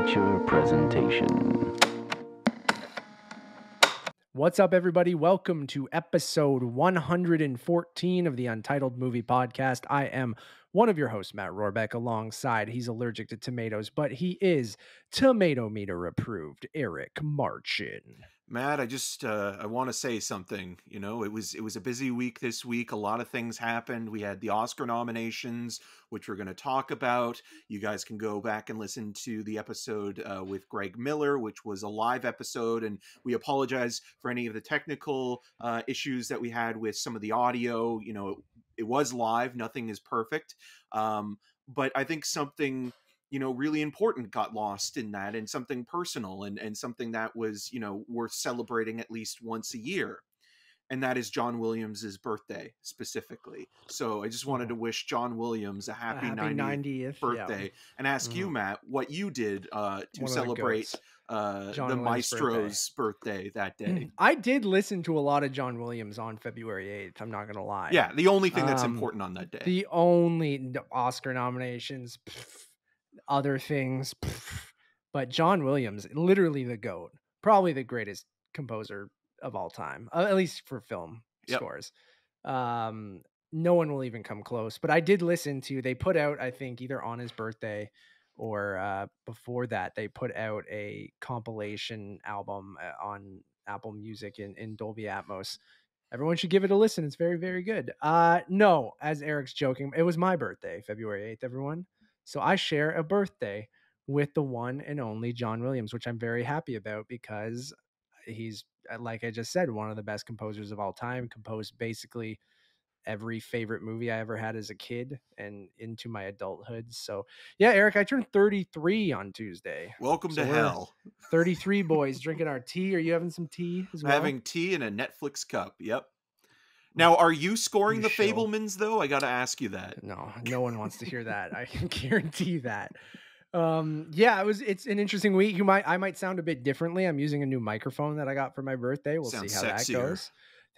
feature presentation. What's up, everybody? Welcome to episode 114 of the Untitled Movie Podcast. I am one of your hosts, Matt Rohrbeck, alongside, he's allergic to tomatoes, but he is tomato meter approved, Eric Marchin. Matt, I want to say something. You know, it was a busy week this week. A lot of things happened. We had the Oscar nominations, which we're going to talk about. You guys can go back and listen to the episode with Greg Miller, which was a live episode. And we apologize for any of the technical issues that we had with some of the audio. You know, it was live. Nothing is perfect. But I think something, you know, really important got lost in that, and something personal and something that was, you know, worth celebrating at least once a year. And that is John Williams's birthday specifically. So I just wanted to wish John Williams a happy 90th birthday, and ask you, Matt, what you did to celebrate the maestro's birthday that day. I did listen to a lot of John Williams on February 8th. I'm not going to lie. Yeah. The only thing that's important on that day. The only Oscar nominations, other things, but John Williams, literally the GOAT, probably the greatest composer of all time, at least for film scores. No one will even come close, but I did listen to, they put out, I think either on his birthday or before that, they put out a compilation album on Apple Music in Dolby Atmos. Everyone should give it a listen. It's very, very good. No, as Eric's joking, it was my birthday, February 8th, everyone. So I share a birthday with the one and only John Williams, which I'm very happy about because he's, like I just said, one of the best composers of all time, composed basically every favorite movie I ever had as a kid and into my adulthood. So yeah, Eric, I turned 33 on Tuesday. Welcome to hell. 33 boys drinking our tea. Are you having some tea as well? Having tea in a Netflix cup. Yep. Now, are you scoring the Fabelmans, though? I got to ask you that. No one wants to hear that. I can guarantee that. Yeah, it's an interesting week. I might sound a bit differently. I'm using a new microphone that I got for my birthday. We'll see how that goes.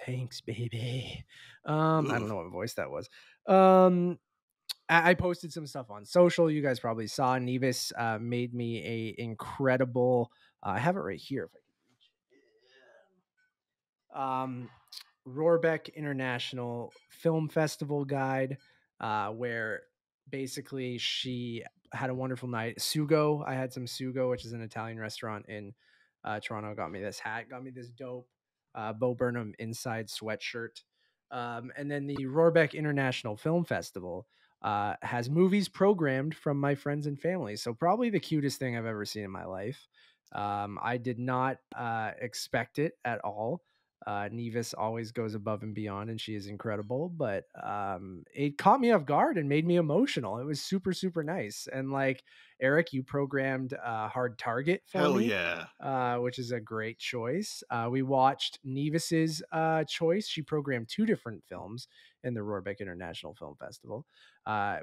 Thanks, baby. I don't know what voice that was. I posted some stuff on social. You guys probably saw. Nevis made me a incredible. I have it right here. If I can reach it. Rohrbeck International Film Festival guide, where basically she had a wonderful night. Sugo, I had some Sugo, which is an Italian restaurant in Toronto. Got me this hat, got me this dope Bo Burnham inside sweatshirt. And then the Rohrbeck International Film Festival has movies programmed from my friends and family. So probably the cutest thing I've ever seen in my life. I did not expect it at all. Nevis always goes above and beyond, and she is incredible, but it caught me off guard and made me emotional. It was super, super nice. And like Eric, you programmed Hard Target for me. Yeah. Which is a great choice. We watched Nevis's choice. She programmed two different films in the Rohrbeck International Film Festival.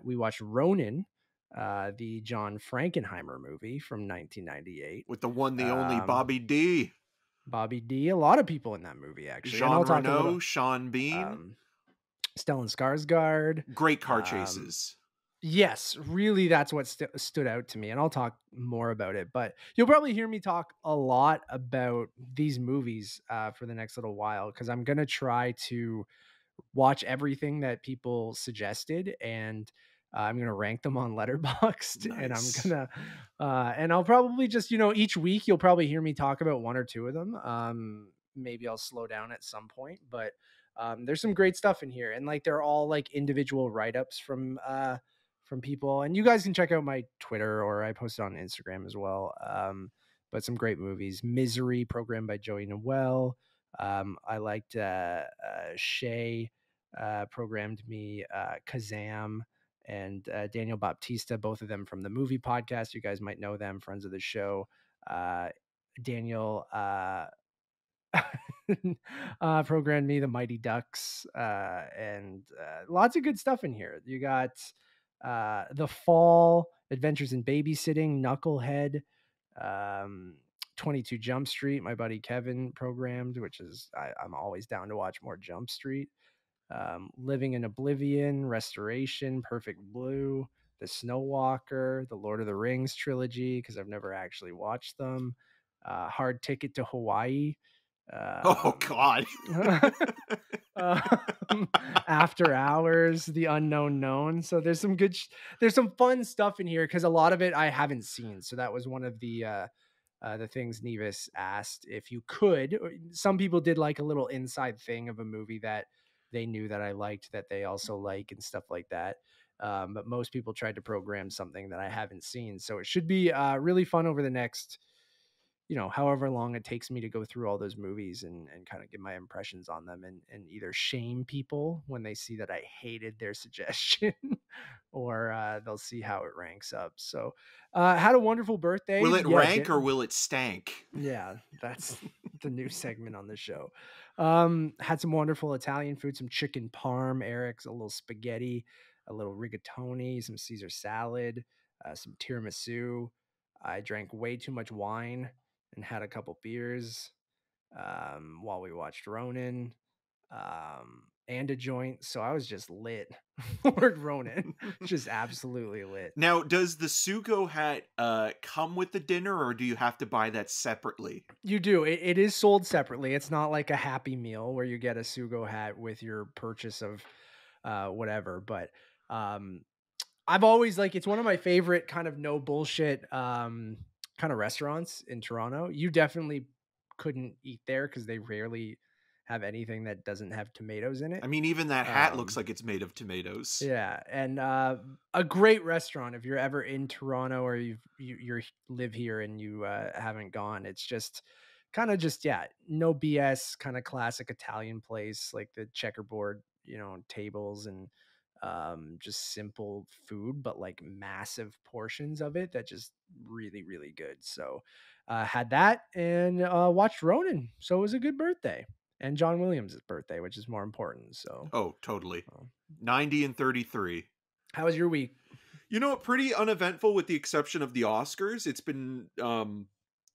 We watched Ronin, the John Frankenheimer movie from 1998. With the one, the only Bobby D. Bobby D. A lot of people in that movie, actually. Jean Reno, Sean Bean. Stellan Skarsgård. Great car chases. Yes, really, that's what stood out to me. And I'll talk more about it. But you'll probably hear me talk a lot about these movies for the next little while, because I'm going to try to watch everything that people suggested, and I'm going to rank them on Letterboxd. Nice. And I'm going to, and I'll probably just, each week you'll probably hear me talk about one or two of them. Maybe I'll slow down at some point, but there's some great stuff in here. And like, they're all like individual write-ups from people. And you guys can check out my Twitter, or I post it on Instagram as well. But some great movies. Misery, programmed by Joey Noel. I liked Shay programmed me Kazam and Daniel Baptista, both of them from the Movie Podcast. You guys might know them, friends of the show. Daniel programmed me The Mighty Ducks, and lots of good stuff in here. You got The Fall, Adventures in Babysitting, Knucklehead, 22 Jump Street, my buddy Kevin programmed, which is, I'm always down to watch more Jump Street. Living in Oblivion, Restoration, Perfect Blue, The Snow Walker, the Lord of the Rings trilogy, because I've never actually watched them. Hard Ticket to Hawaii. Oh God. After Hours, The Unknown Known. So there's some good, there's some fun stuff in here because a lot of it I haven't seen. So that was one of the things Nevis asked if you could. Some people did like a little inside thing of a movie that they knew that I liked that they also like and stuff like that. But most people tried to program something that I haven't seen. So it should be really fun over the next, however long it takes me to go through all those movies and kind of give my impressions on them and either shame people when they see that I hated their suggestion or they'll see how it ranks up. So had a wonderful birthday. Will it rank or will it stank? Yeah, that's the new segment on the show. Had some wonderful Italian food, some chicken parm, Eric's, a little spaghetti, a little rigatoni, some Caesar salad, some tiramisu. I drank way too much wine and had a couple beers while we watched Ronin and a joint. So I was just lit for Ronin, just absolutely lit. Now, does the Sugo hat come with the dinner, or do you have to buy that separately? You do. It is sold separately. It's not like a Happy Meal where you get a Sugo hat with your purchase of whatever. But I've always it's one of my favorite kind of no bullshit kind of restaurants in Toronto. You definitely couldn't eat there because they rarely have anything that doesn't have tomatoes in it. I mean, even that hat looks like it's made of tomatoes. Yeah, and a great restaurant if you're ever in Toronto or you live here and you haven't gone. It's just kind of no BS, kind of classic Italian place, like the checkerboard, tables and just simple food, but like massive portions of it that just really, really good. So had that and watched Ronin. So it was a good birthday. And John Williams' birthday, which is more important. So oh, totally. 90 and 33. How was your week? Pretty uneventful with the exception of the Oscars. It's been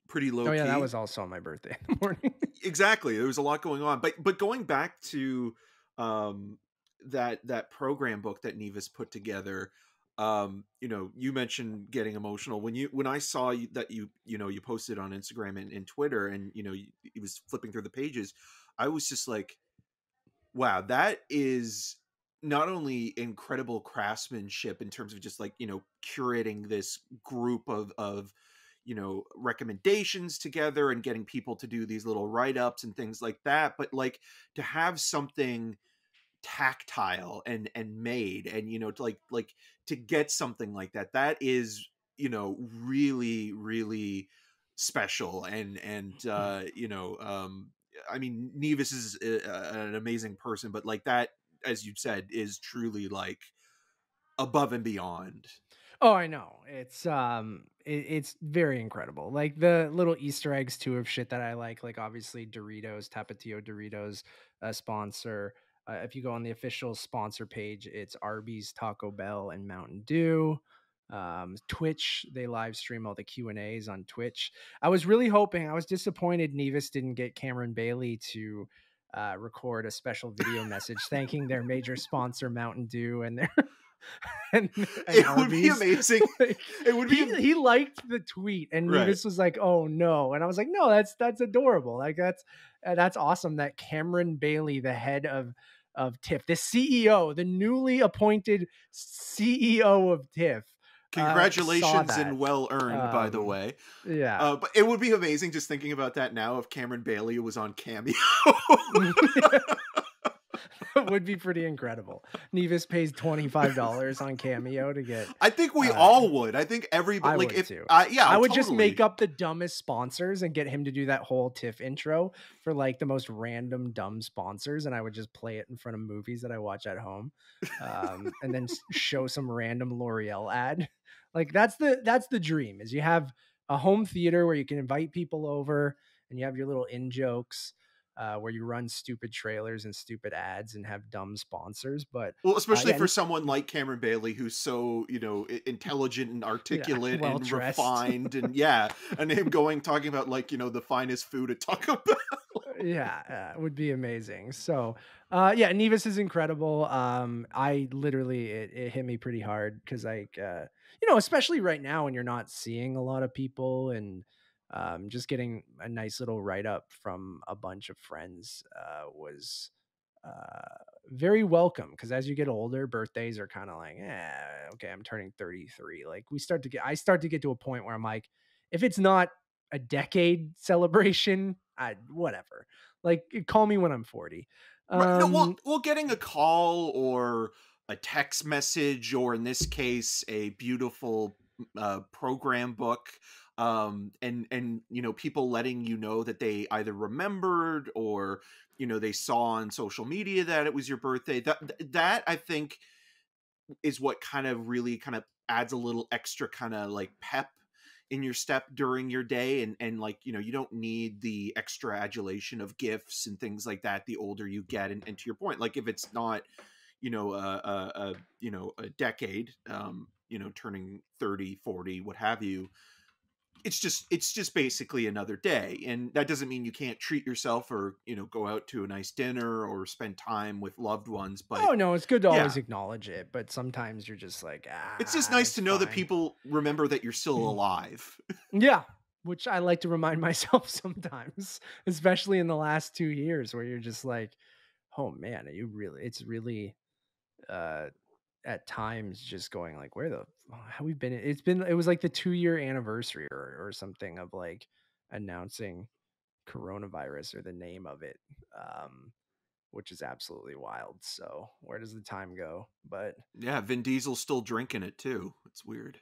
pretty low key. Oh yeah, that was also on my birthday in the morning. Exactly. There was a lot going on. But going back to that program book that Nevis put together, you mentioned getting emotional when I saw that you posted on Instagram and Twitter, and it was flipping through the pages. I was just like, wow, that is not only incredible craftsmanship in terms of just curating this group of recommendations together and getting people to do these little write-ups and things like that, but to have something tactile and made and to get something like that is really, really special and I mean, Nevis is an amazing person, but that, as you said, is truly above and beyond. Oh, I know. It's very incredible. Like the little Easter eggs too of shit that I like obviously Doritos, Tapatio Doritos, sponsor. If you go on the official sponsor page, it's Arby's, Taco Bell, and Mountain Dew. Twitch, they live stream all the Q&As on Twitch. I was really hoping, I was disappointed Nevis didn't get Cameron Bailey to record a special video message thanking their major sponsor Mountain Dew and their and it Arby's. Would be amazing. It would be. He liked the tweet, and Nevis was like, "Oh no!" And I was like, "No, that's adorable. That's awesome." That Cameron Bailey, the head of TIFF, the CEO, the newly appointed CEO of TIFF. Congratulations and well earned, by the way. Yeah, but it would be amazing just thinking about that now. If Cameron Bailey was on Cameo. would be pretty incredible. Nevis pays $25 on Cameo to get. I think we all would. I think everybody. I would too. Yeah, I would just make up the dumbest sponsors and get him to do that whole TIFF intro for the most random dumb sponsors, and I would just play it in front of movies that I watch at home, and then show some random L'Oreal ad. That's the dream. Is you have a home theater where you can invite people over and you have your little in jokes. where you run stupid trailers and stupid ads and have dumb sponsors. But Well, especially yeah, for someone like Cameron Bailey, who's so, intelligent and yeah, articulate well and dressed. refined, and and him talking about like, the finest food at Taco Bell. Yeah, it would be amazing. So, yeah, Nevis is incredible. I literally it hit me pretty hard because like especially right now when you're not seeing a lot of people and just getting a nice little write up from a bunch of friends was uh very welcome because as you get older, birthdays are kind of like, okay, I'm turning 33. Like I start to get to a point where I'm like, if it's not a decade celebration, whatever. Like, call me when I'm 40. Right, no, Um, well, getting a call or a text message, or in this case, a beautiful program book, and people letting you know that they either remembered, or they saw on social media that it was your birthday. That I think is what kind of really kind of adds a little extra kind of like pep in your step during your day, and like you don't need the extra adulation of gifts and things like that the older you get. And to your point, like if it's not a decade, turning 30, 40, what have you, it's just basically another day. And that doesn't mean you can't treat yourself, or go out to a nice dinner or spend time with loved ones, but oh no, it's good to yeah, always acknowledge it, but sometimes you're just like, it's just nice it's to know that fine. people remember that you're still alive. Yeah, which I like to remind myself sometimes, especially in the last 2 years, where you're just like, oh man, it's really uh at times just going like, where the have we been? It was like the 2 year anniversary or something of like announcing coronavirus or the name of it, which is absolutely wild. So where does the time go? But Yeah, Vin Diesel's still drinking it too. It's weird.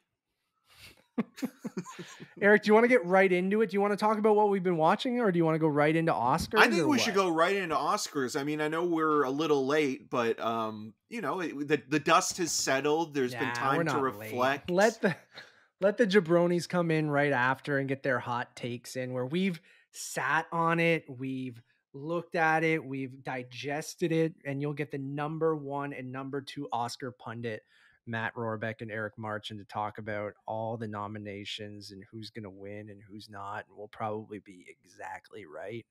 Eric, do you want to get right into it? Do you want to talk about what we've been watching, or do you want to go right into I Oscars, think or we should what? go right into Oscars. I mean, I know we're a little late, but the dust has settled. There's been Nah, we're time to not late. reflect. Let the jabronis come in right after and get their hot takes in, where we've sat on it, we've looked at it, we've digested it, and you'll get the number one and number two Oscar pundit, Matt Rohrbeck and Eric Marchin, to talk about all the nominations and who's going to win and who's not. And we'll probably be exactly right,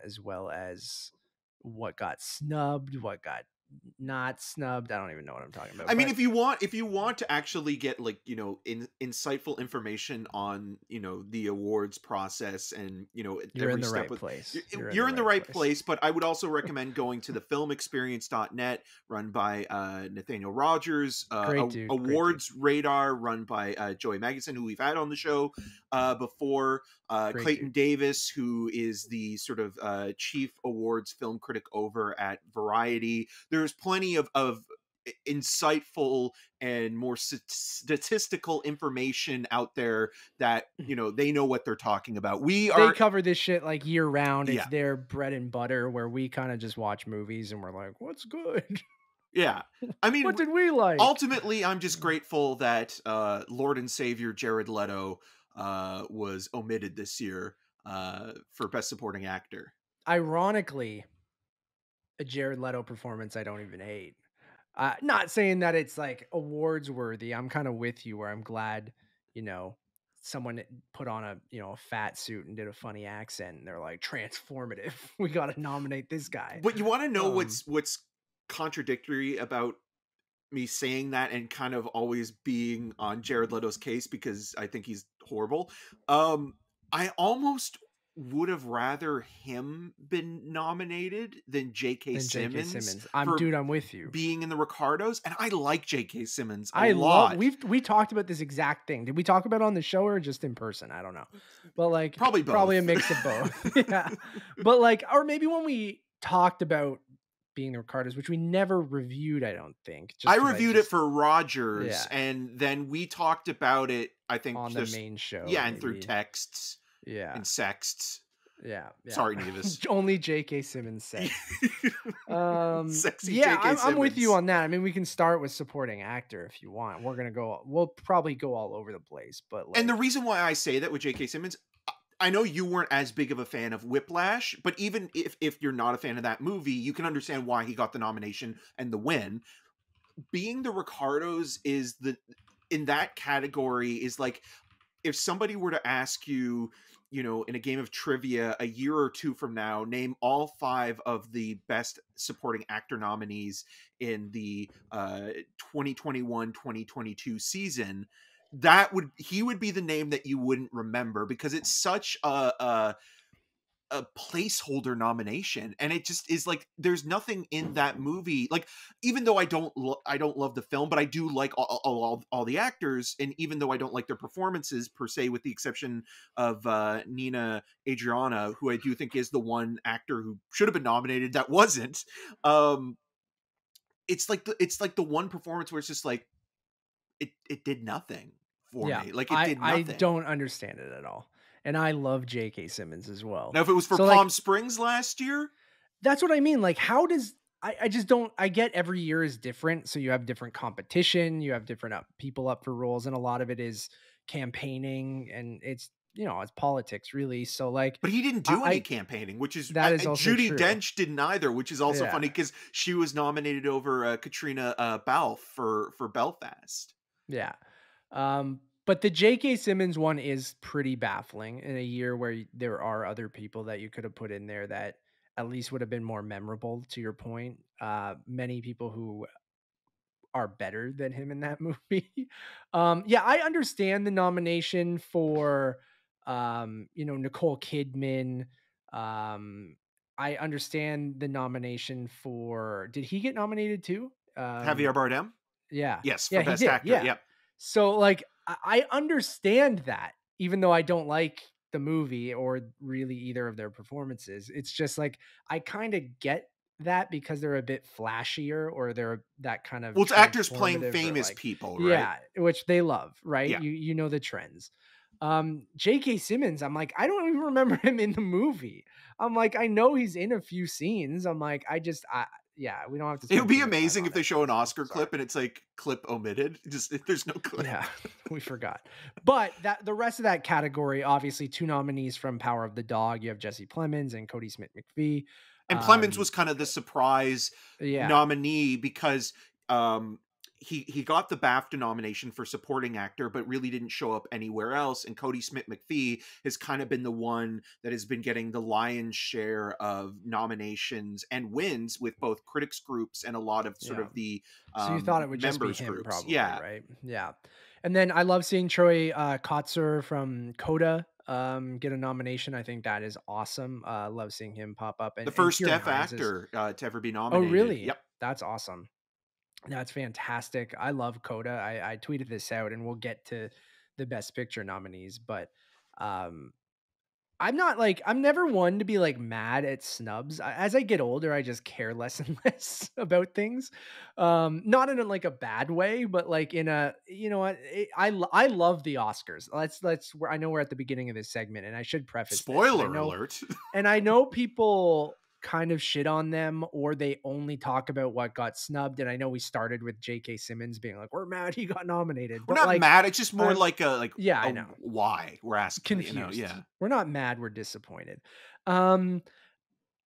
as well as what got snubbed, what got not snubbed. I don't even know what I'm talking about, I mean, but if you want to actually get like insightful information on the awards process, and you're in every the step right with place. you're in the right place. But I would also recommend going to the filmexperience.net, run by Nathaniel Rogers, Great dude. Great dude. Awards Radar, run by Joey Magnuson, who we've had on the show before, Great Clayton dude. Davis, who is the sort of chief awards film critic over at Variety. There's plenty of insightful and more statistical information out there that they know what they're talking about. We They are, cover this shit like year round. It's yeah, their bread and butter, where we kind of just watch movies and we're like, what's good? yeah. I What mean, did we like? ultimately, I'm just grateful that Lord and Savior Jared Leto was omitted this year for Best Supporting Actor. Ironically, a Jared Leto performance I don't even hate. Not saying that it's like awards worthy. I'm kind of with you, where I'm glad, you know, someone put on a fat suit and did a funny accent and they're like, transformative. We got to nominate this guy. But you want to know Um, what's contradictory about me saying that and kind of always being on Jared Leto's case, because I think he's horrible. I almost would have rather him been nominated than J.K. then J.K. Simmons Simmons. for I'm with you. being in the Ricardos, and I like J.K. Simmons a I love lot. we talked about this exact thing. Did we talk about it on the show or just in person? I don't know. But like Probably probably a both. mix of both. Yeah. But like, or maybe when we talked about being the Ricardos, which we never reviewed, I don't think. I Just 'cause reviewed it for Rogers, yeah, and then we talked about it, I think, on the just main show. yeah, and through Maybe. texts Yeah. and sexts. Yeah. Sorry, Nevis. Only J.K. Simmons said. Sexy Yeah, J.K. I'm with you Simmons. on that. I mean, we can start with supporting actor if you want. We'll probably go all over the place, but And the like, reason why I say that with J.K. Simmons, I know you weren't as big of a fan of Whiplash, but even if you're not a fan of that movie, you can understand why he got the nomination and the win. Being the Ricardos is the in that category is like if somebody were to ask you, in a game of trivia a year or two from now, name all five of the best supporting actor nominees in the 2021-2022 season, he would be the name that you wouldn't remember because it's such a placeholder nomination, and it just is like there's nothing in that movie, like, even though I don't love the film, but I do like all the actors, and even though I don't like their performances per se, with the exception of Nina Adriana, who I do think is the one actor who should have been nominated that wasn't. um it's like the one performance where it's just like it did nothing for Yeah, me, like it I did I nothing. don't understand it at all, and I love J.K. Simmons as well. Now if it was for So like Palm Springs last year, that's what I mean. Like, how does I just don't I get every year is different. So you have different competition, you have different people up for roles, and a lot of it is campaigning and it's it's politics really. So like but he didn't do any I campaigning, which is that is also Judi true. Dench didn't either, which is also Yeah. funny because she was nominated over Katrina Balfe for Belfast. Yeah. But the J.K. Simmons one is pretty baffling in a year where there are other people that you could have put in there that at least would have been more memorable to your point. Many people who are better than him in that movie. Yeah, I understand the nomination for Nicole Kidman. Um, I understand the nomination for did he get nominated too? Javier Bardem, Yeah. yes, for Yeah, he best did. actor. Yeah. Yep. So like I understand that even though I don't like the movie or really either of their performances. It's just like I kind of get that because they're a bit flashier or they're that kind of Well, it's actors playing transformative or famous like people, right? yeah, which they love, right? Yeah. You know the trends. J.K. Simmons, I'm like, I don't even remember him in the movie. I'm like, I know he's in a few scenes. I'm like, I yeah, we don't have to It would spend too be much time amazing on if they it. show an So, Oscar sorry. clip and it's like clip omitted. Just there's no clip. Yeah, we forgot. But that the rest of that category, obviously, two nominees from Power of the Dog. You have Jesse Plemons and Cody Smith McPhee. And Plemons Um, was kind of the surprise yeah, nominee because um, he got the BAFTA nomination for supporting actor, but really didn't show up anywhere else. And Cody Smith McPhee has kind of been the one that has been getting the lion's share of nominations and wins with both critics groups and a lot of sort yeah. of the So you thought it would just be members him, groups. probably, Yeah, right? Yeah. And then I love seeing Troy Kotzer from Coda get a nomination. I think that is awesome. Love seeing him pop up the and first Kieran deaf Hines is actor to ever be oh nominated. really? Yep. That's awesome. That's fantastic. I love Coda. I tweeted this out and we'll get to the best picture nominees, but um I'm not like I'm never one to be like mad at snubs. As I get older, I just care less and less about things. Not in like a bad way, but like in a what I love the Oscars. Let's I know we're at the beginning of this segment, and I should preface this, Spoiler alert. and I know people kind of shit on them or they only talk about what got snubbed. And I know we started with J.K. Simmons being like, "We're mad he got nominated," We're but not like mad. It's just more I'm like yeah, a I know why we're asking. confused. Yeah. We're not mad, we're disappointed. Um,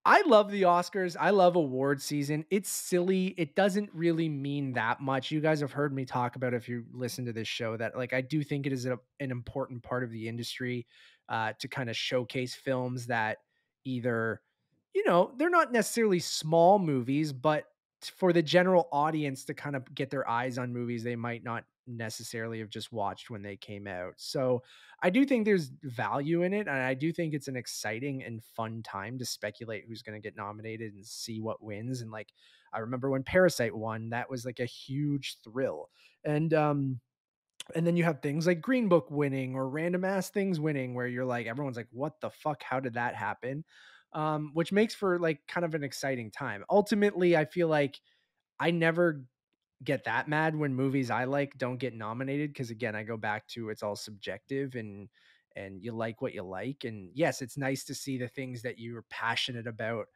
I love the Oscars. I love award season. It's silly. It doesn't really mean that much. You guys have heard me talk about if you listen to this show that like I do think it is an important part of the industry to kind of showcase films that either they're not necessarily small movies, but for the general audience to kind of get their eyes on movies they might not necessarily have just watched when they came out. So I do think there's value in it. And I do think it's an exciting and fun time to speculate who's going to get nominated and see what wins. And like, I remember when Parasite won, that was like a huge thrill. And then you have things like Green Book winning or random ass things winning where you're like, everyone's like, what the fuck? How did that happen? Which makes for like kind of an exciting time. Ultimately, I feel like I never get that mad when movies I like don't get nominated because again, I go back to it's all subjective and you like what you like. And yes, it's nice to see the things that you're passionate about,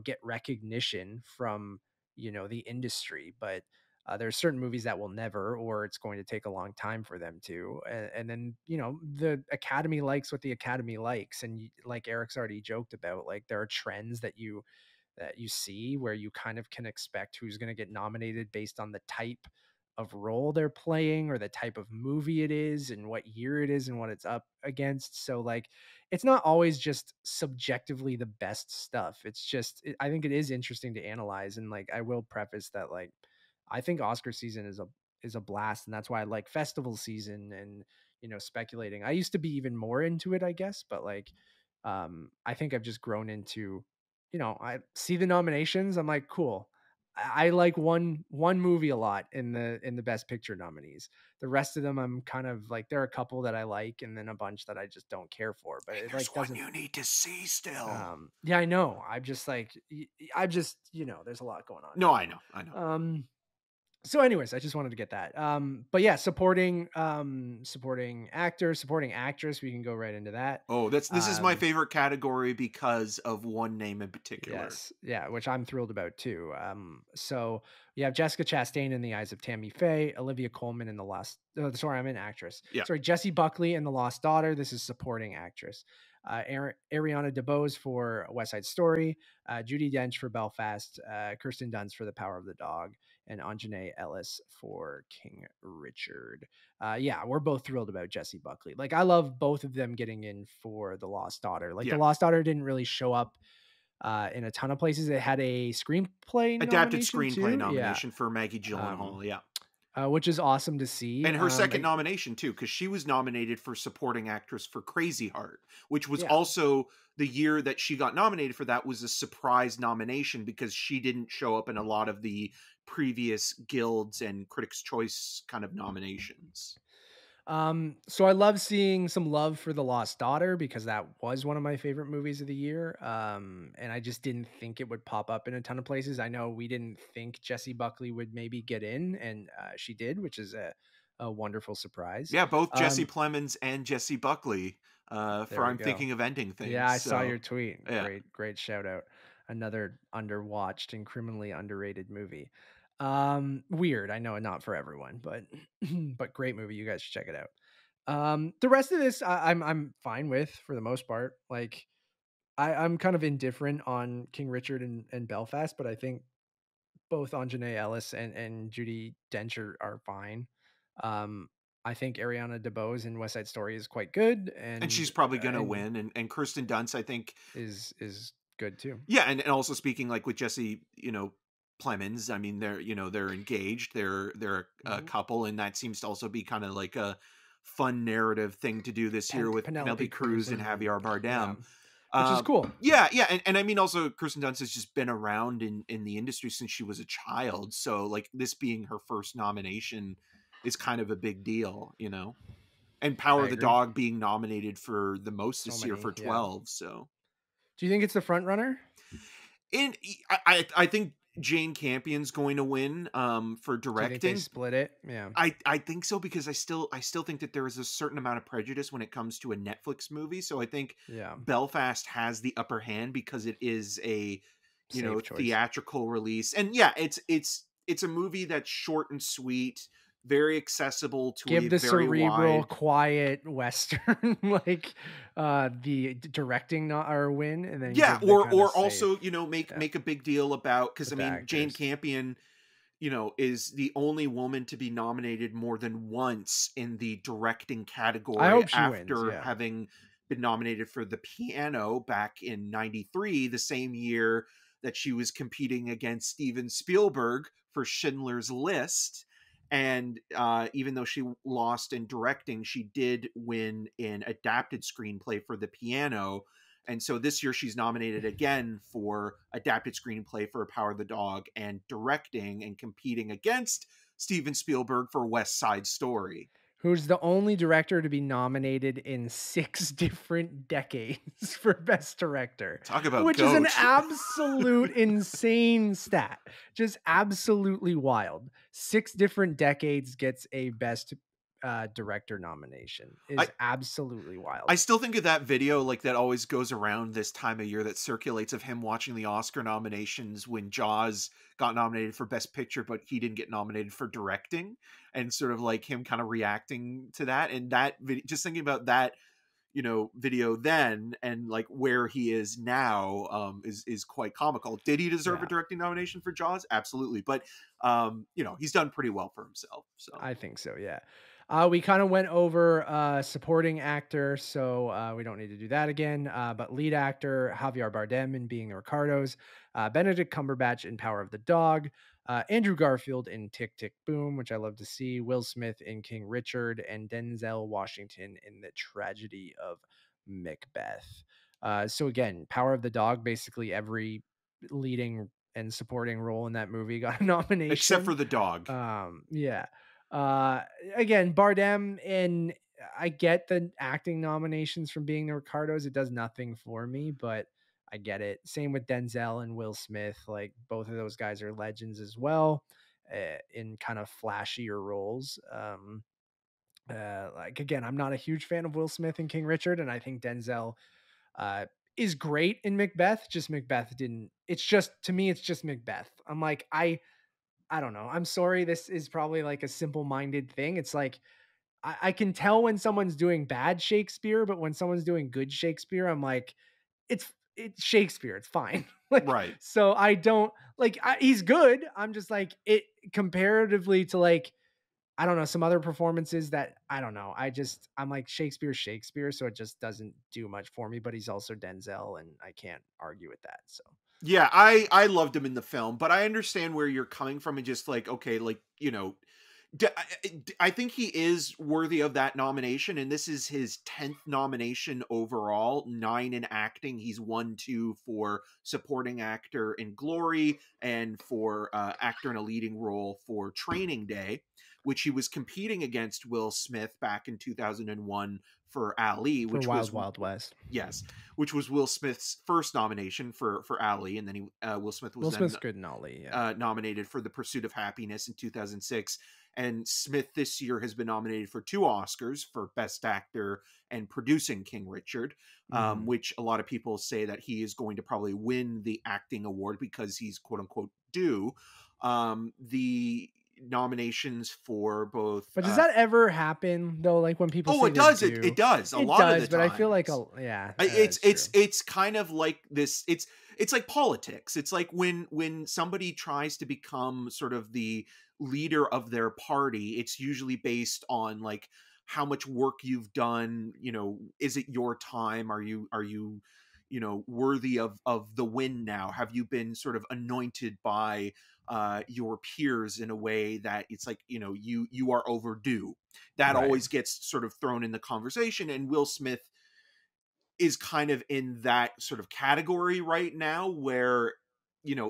get recognition from, the industry. But There's certain movies that will never, or it's going to take a long time for them to. And then, the Academy likes what the Academy likes. And like Eric's already joked about, like there are trends that you see where you kind of can expect who's going to get nominated based on the type of role they're playing or the type of movie it is and what year it is and what it's up against. So like it's not always just subjectively the best stuff. It's just I think it is interesting to analyze, and like I will preface that like I think Oscar season is a blast, and that's why I like festival season and speculating. I used to be even more into it, I guess, but like I think I've just grown into I see the nominations. I'm like, cool. I like one movie a lot in the best picture nominees. The rest of them, I'm kind of like, there are a couple that I like, and then a bunch that I just don't care for. But And it there's like one doesn't. you need to see still. Yeah, I know. I'm just like, I just there's a lot going on. No, I know. So anyways, I just wanted to get that. But yeah, supporting actor, supporting actress, we can go right into that. Oh, this is my favorite category because of one name in particular. Yes, yeah, which I'm thrilled about too. So you have Jessica Chastain in The Eyes of Tammy Faye, Olivia Colman in I'm in actress. Yeah. Sorry, Jessie Buckley in The Lost Daughter. This is supporting actress. Ariana DeBose for West Side Story, Judi Dench for Belfast, Kirsten Dunst for The Power of the Dog, and Anjanae Ellis for King Richard. Yeah, we're both thrilled about Jessie Buckley. Like I love both of them getting in for The Lost Daughter. Like Yeah. The Lost Daughter didn't really show up in a ton of places. It had a screenplay adapted nomination screenplay too. nomination for Maggie Gyllenhaal. Which is awesome to see. And her second nomination too, because she was nominated for supporting actress for Crazy Heart, which was also the year that she got nominated for. That was a surprise nomination because she didn't show up in a lot of the previous guilds and Critics' Choice kind of nominations. So I love seeing some love for The Lost Daughter because that was one of my favorite movies of the year. And I just didn't think it would pop up in a ton of places. I know we didn't think Jessie Buckley would maybe get in, and she did, which is a wonderful surprise. Yeah, both Jesse Plemons and Jessie Buckley for I'm Thinking of Ending Things. Yeah, I saw your tweet. Yeah. Great shout out. Another underwatched and criminally underrated movie. Weird, I know, not for everyone, but but great movie. You guys should check it out. The rest of this I'm fine with for the most part. Like I'm kind of indifferent on King Richard and Belfast, but I think both Anjanae Ellis and Judi Dench are fine. I think Ariana DeBose in West Side Story is quite good, and she's probably going to win. And Kirsten Dunst, I think, is good too. Yeah, and also speaking like with Jesse, Plemons, I mean they're engaged, they're a couple, and that seems to also be kind of like a fun narrative thing to do this year with Penelope Cruz and Javier Bardem. Which is cool. Yeah, and I mean also Kirsten Dunst has just been around in the industry since she was a child, so like this being her first nomination is kind of a big deal, And Power of the Dog being nominated for the most this year for 12. So, do you think it's the front runner? I think Jane Campion's going to win for directing. Do you think they split it? Yeah, I think so, because I still think that there is a certain amount of prejudice when it comes to a Netflix movie. So I think Belfast has the upper hand because it is a theatrical release, and it's a movie that's short and sweet, very accessible to give a the very cerebral, wide... quiet Western like the directing or win, and then or also make a big deal about, because I mean actors. Jane Campion is the only woman to be nominated more than once in the directing category after having been nominated for The Piano back in '93, the same year that she was competing against Steven Spielberg for Schindler's List. And even though she lost in directing, she did win in adapted screenplay for The Piano. And so this year she's nominated again for adapted screenplay for Power of the Dog and directing, and competing against Steven Spielberg for West Side Story. Who's the only director to be nominated in 6 different decades for Best Director. Talk about which is an absolute insane stat. Just absolutely wild. 6 different decades gets a Best director nomination I is absolutely wild. I still think of that video, like, that always goes around this time of year that circulates of him watching the Oscar nominations when Jaws got nominated for Best Picture, but he didn't get nominated for directing, and sort of like him kind of reacting to that. And that video, just thinking about that, video then and like where he is now, is quite comical. Did he deserve a Yeah, directing nomination for Jaws? Absolutely. But he's done pretty well for himself. So I think so. Yeah. We kind of went over supporting actor, so we don't need to do that again. But lead actor Javier Bardem in Being the Ricardos, Benedict Cumberbatch in Power of the Dog, Andrew Garfield in Tick Tick Boom, which I love to see, Will Smith in King Richard, and Denzel Washington in The Tragedy of Macbeth. So again, Power of the Dog, basically every leading and supporting role in that movie got a except nomination. for the dog. Yeah. Uh, Again, Bardem, and I get the acting nominations from Being the Ricardos. It does nothing for me, but I get it. Same with Denzel and Will Smith. Like both of those guys are legends as well, in kind of flashier roles. Like again, I'm not a huge fan of Will Smith and King Richard, and I think Denzel uh is great in Macbeth. Just Macbeth didn't. It's just to me, it's just Macbeth. I'm like I don't know. I'm sorry. This is probably like a simple minded thing. It's like I can tell when someone's doing bad Shakespeare, but when someone's doing good Shakespeare, I'm like, it's Shakespeare. It's fine. Like, Right. so I don't like. He's good. I'm just like it comparatively to like I don't know some other performances that I don't know. I'm like Shakespeare, so it just doesn't do much for me. But he's also Denzel, and I can't argue with that. So Yeah, I loved him in the film, but I understand where you're coming from and just like, okay, like, I think he is worthy of that nomination, and this is his 10th nomination overall, 9 in acting. He's won 2 for supporting actor in Glory and for actor in a leading role for Training Day, which he was competing against Will Smith back in 2001 for Ali, for which Wild was Wild West, yes, which was Will Smith's first nomination for Ali, and then Will Smith was Will then Smith's good in Ollie. Yeah. nominated for The Pursuit of Happiness in 2006. And Smith this year has been nominated for 2 Oscars for Best Actor and producing King Richard, Mhm. which a lot of people say that he is going to probably win the acting award because he's quote unquote due. The nominations for both. But does that ever happen though? Like when people Oh, say it they're does. It due, does a it lot of the does. But I feel like times. yeah, It's that's true. it's kind of like this. It's like politics. It's like when somebody tries to become sort of the leader of their party. It's usually based on like how much work you've done. Is it your time? Are you worthy of the win now? Have you been sort of anointed by your peers in a way that it's like you are overdue? That Right. always gets sort of thrown in the conversation, and Will Smith is kind of in that sort of category right now where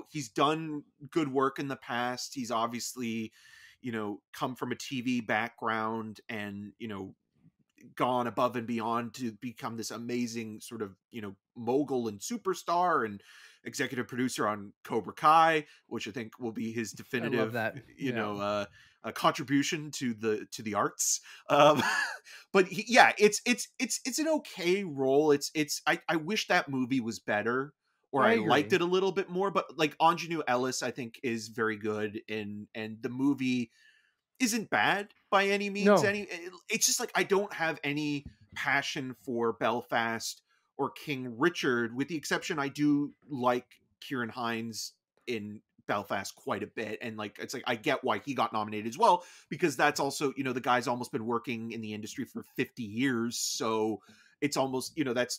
he's done good work in the past. He's obviously come from a TV background and gone above and beyond to become this amazing sort of mogul and superstar and executive producer on Cobra Kai, which I think will be his I love definitive that. Yeah. a contribution to the arts. um but yeah, it's an okay role. I wish that movie was better, or I I liked agree. it a little bit more, but like Ingenue Ellis I think is very good, and the movie isn't bad by any means. No. It's just like I don't have any passion for Belfast or King Richard, with the exception I do like Kieran Hines in Belfast quite a bit, and like it's like I get why he got nominated as well, because that's also the guy's almost been working in the industry for 50 years, so it's almost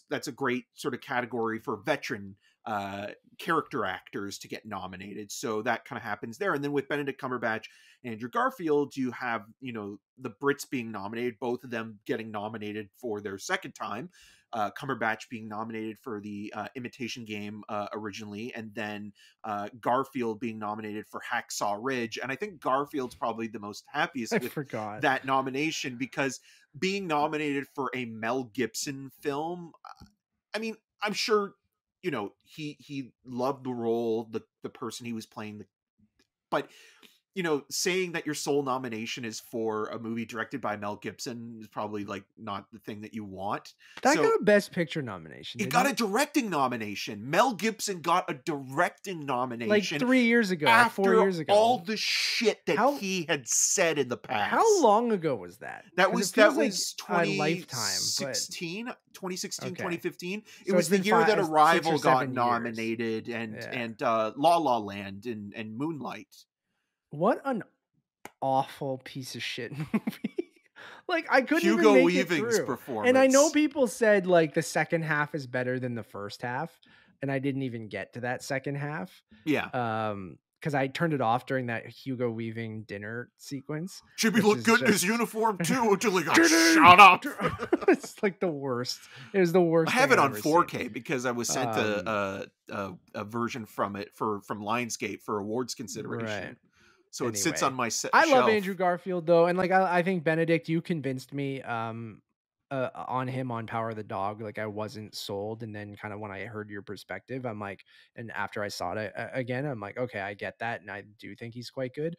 that's a great sort of category for veteran uh character actors to get nominated, so that kind of happens there. And then with Benedict Cumberbatch and Andrew Garfield, you have the Brits being nominated, both of them getting nominated for their second time. Cumberbatch being nominated for the Imitation Game originally, and then Garfield being nominated for Hacksaw Ridge. And I think Garfield's probably the most happiest I with forgot. that nomination, because being nominated for a Mel Gibson film, I mean, I'm sure he loved the role, the person he was playing, but saying that your sole nomination is for a movie directed by Mel Gibson is probably like not the thing that you want. That So got a Best Picture nomination. it Didn't got a it? directing nomination. Mel Gibson got a directing Like nomination 3 years ago, like 4 after years ago. all the shit that How- he had said in the past. How long ago was that? That 'Cause was it feels like like a lifetime, but 2016, Okay. 2015. It So was it's the been year that 6 or Arrival got 7 years. nominated and Yeah. and La La Land and Moonlight. What an awful piece of shit movie. Like I couldn't Hugo even make Weaving's it through. And I know performance. people said like the second half is better than the first half, and I didn't even get to that second half. Yeah. Because I turned it off during that Hugo Weaving dinner sequence. Jimmy which looked is good in his just- uniform too until he got Jimmy! shot up. It's like the worst. It was the worst. I have thing it I've on ever seen. 4K because I was sent a version from it from Lionsgate for awards consideration. Right. So it sits Anyway, on my I shelf. love Andrew Garfield though, and like I think Benedict, you convinced me on him on Power of the Dog. Like I wasn't sold, and then kind of when I heard your perspective, I'm like, and after I saw it again, I'm like, okay, I get that, and I do think he's quite good.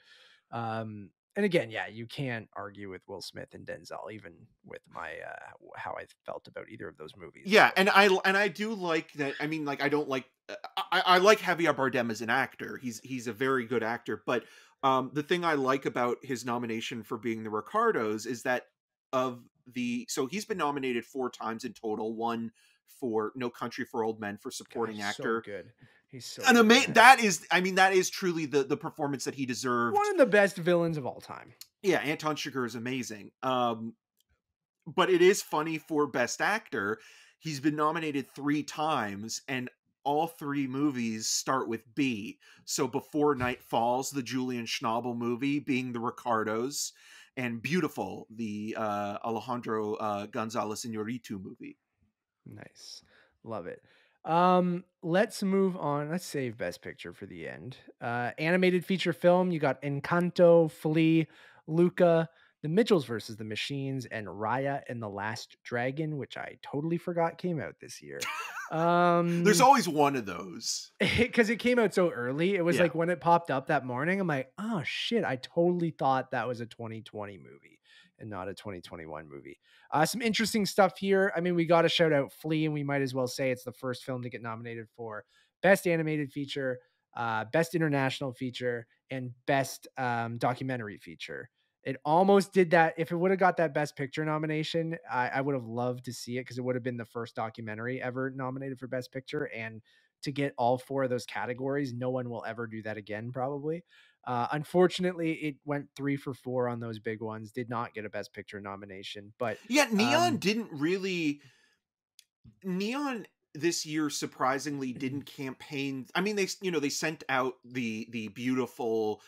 And again, yeah, you can't argue with Will Smith and Denzel, even with my how I felt about either of those movies. Yeah, so. and I do like that. I mean, like I don't like I like Javier Bardem as an actor. He's a very good actor, but the thing I like about his nomination for being the Ricardos is that so he's been nominated 4 times in total. One for No Country for Old Men for supporting God, actor. So good. He's so And good. that is truly the performance that he deserved. One of the best villains of all time. Yeah, Anton Chigurh is amazing. But it is funny for Best Actor. He's been nominated 3 times, and all 3 movies start with B. So Before Night Falls, the Julian Schnabel movie, being the Ricardos, and Beautiful, the Alejandro Gonzalez Iñárritu movie. Nice. Love it. Let's move on. Let's save Best Picture for the end. Animated feature film, you got Encanto, Flea, Luca, The Mitchells versus the Machines, and Raya and the Last Dragon, which I totally forgot came out this year. There's always one of those. Because it came out so early. It was Yeah. like when it popped up that morning, I'm like, oh shit, I totally thought that was a 2020 movie and not a 2021 movie. Some interesting stuff here. I mean, we got to shout out Flea, and we might as well say it's the first film to get nominated for Best Animated Feature, Best International Feature, and Best Documentary Feature. It almost did that. If it would have got that Best Picture nomination, I would have loved to see it because it would have been the first documentary ever nominated for Best Picture. And to get all 4 of those categories, no one will ever do that again, probably. Unfortunately, it went 3 for 4 on those big ones. Did not get a Best Picture nomination, but yeah, Neon didn't really. Neon this year surprisingly didn't campaign. I mean, they sent out the beautiful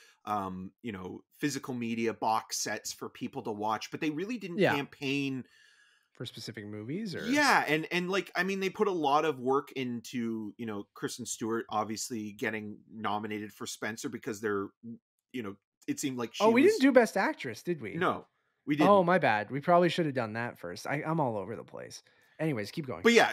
physical media box sets for people to watch, but they really didn't campaign for specific movies. Or and like I mean, they put a lot of work into Kristen Stewart obviously getting nominated for Spencer because they're it seemed like we didn't do Best Actress, did we? No, we didn't. Oh, my bad. We probably should have done that first. I'm all over the place. Anyways, keep going. But yeah,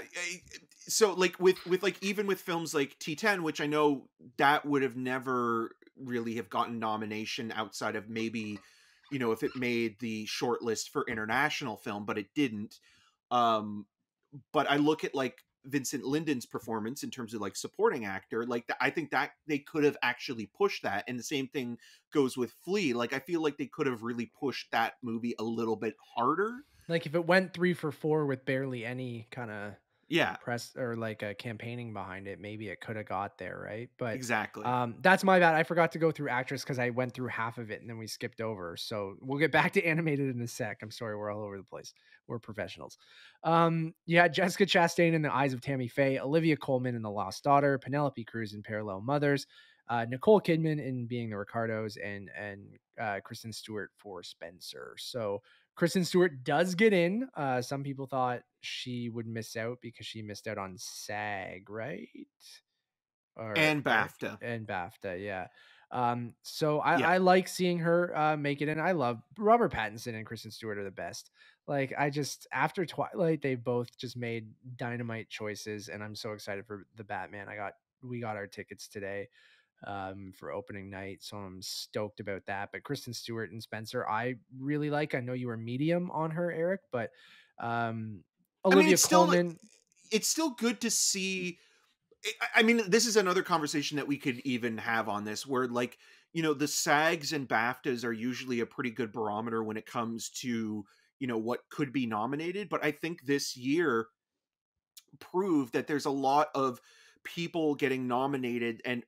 so like with like even with films like T10, which I know that would have never really have gotten nomination outside of maybe if it made the short list for international film, but it didn't. But I look at like Vincent Linden's performance in terms of like supporting actor, like I think that they could have actually pushed that, and the same thing goes with Flea. Like I feel like they could have really pushed that movie a little bit harder. Like if it went 3 for 4 with barely any kind of press or like a campaigning behind it, maybe it could have got there, right? But exactly. That's my bad. I forgot to go through actress because I went through half of it and then we skipped over. So we'll get back to animated in a sec. I'm sorry, we're all over the place. We're professionals. Yeah, Jessica Chastain in The Eyes of Tammy Faye, Olivia Colman in The Lost Daughter, Penelope Cruz in Parallel Mothers, Nicole Kidman in Being the Ricardos, and Kristen Stewart for Spencer. So Kristen Stewart does get in. Some people thought she would miss out because she missed out on SAG, right? And BAFTA. And BAFTA, yeah. So I like seeing her make it in. I love Robert Pattinson and Kristen Stewart are the best. Like I just after Twilight, they both just made dynamite choices, and I'm so excited for the Batman. We got our tickets today. for opening night. So I'm stoked about that. But Kristen Stewart and Spencer, I really like. I know you were medium on her, Eric, but um, I mean, Olivia Colman. it's still good to see. I mean, this is another conversation that we could even have on this, where like, you know, the SAGs and BAFTAs are usually a pretty good barometer when it comes to, you know, what could be nominated. But I think this year proved that there's a lot of people getting nominated and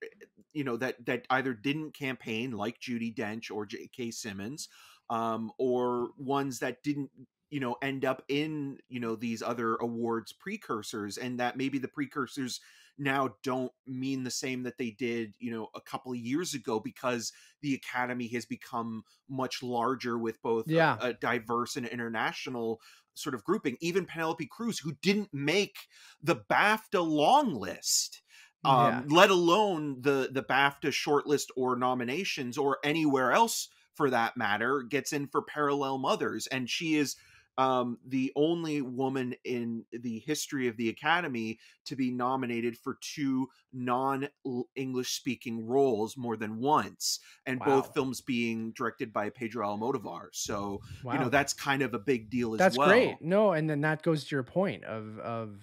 you know that either didn't campaign like Judi Dench or J.K. Simmons, or ones that didn't, you know, end up in, you know, these other awards precursors, and that maybe the precursors now don't mean the same that they did, you know, a couple of years ago, because the Academy has become much larger with both Yeah. a diverse and international sort of grouping. Even Penelope Cruz, who didn't make the BAFTA long list, Yeah. let alone the BAFTA shortlist or nominations or anywhere else for that matter, gets in for Parallel Mothers. And she is the only woman in the history of the Academy to be nominated for 2 non-English speaking roles more than once, and both Wow. films being directed by Pedro Almodovar. So, you know, Wow. that's kind of a big deal as That's great. well. No, and then that goes to your point of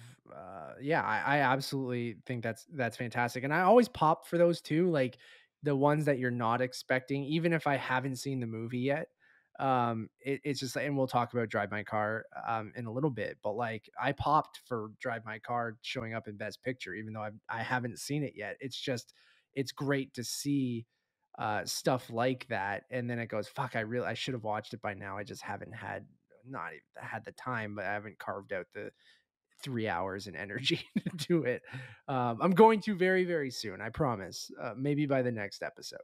yeah, I absolutely think that's fantastic. And I always pop for those too, like the ones that you're not expecting, even if I haven't seen the movie yet. It's just, and we'll talk about Drive My Car in a little bit, but like I popped for Drive My Car showing up in Best Picture, even though I haven't seen it yet. It's just, it's great to see stuff like that. And then it goes, fuck, I should have watched it by now. I just haven't had, not even had the time, but I haven't carved out the 3 hours and energy to do it. I'm going to very, very soon. I promise. Maybe by the next episode.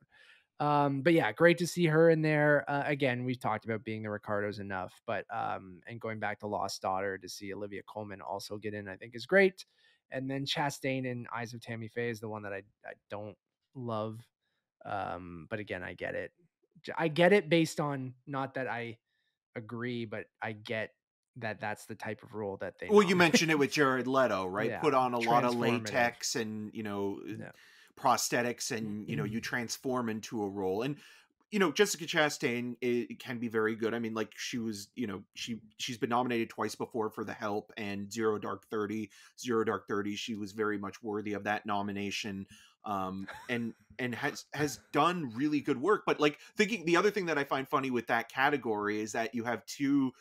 But yeah, great to see her in there. Again, we've talked about being the Ricardos enough, but and going back to Lost Daughter to see Olivia Colman also get in, I think is great. And then Chastain in Eyes of Tammy Faye is the one that I don't love. But again, I get it. I get it based on, not that I agree, but I get that that's the type of role that they Well, you nominate. mentioned it with Jared Leto, right? Yeah, Put on a lot of transformative. latex and, you know, Yeah. prosthetics, and, you know, you transform into a role. And, you know, Jessica Chastain, it can be very good. I mean, like, she was, you know, she's been nominated twice before for The Help and Zero Dark 30. Zero Dark 30, she was very much worthy of that nomination. And has done really good work. But like, thinking, the other thing that I find funny with that category is that you have 2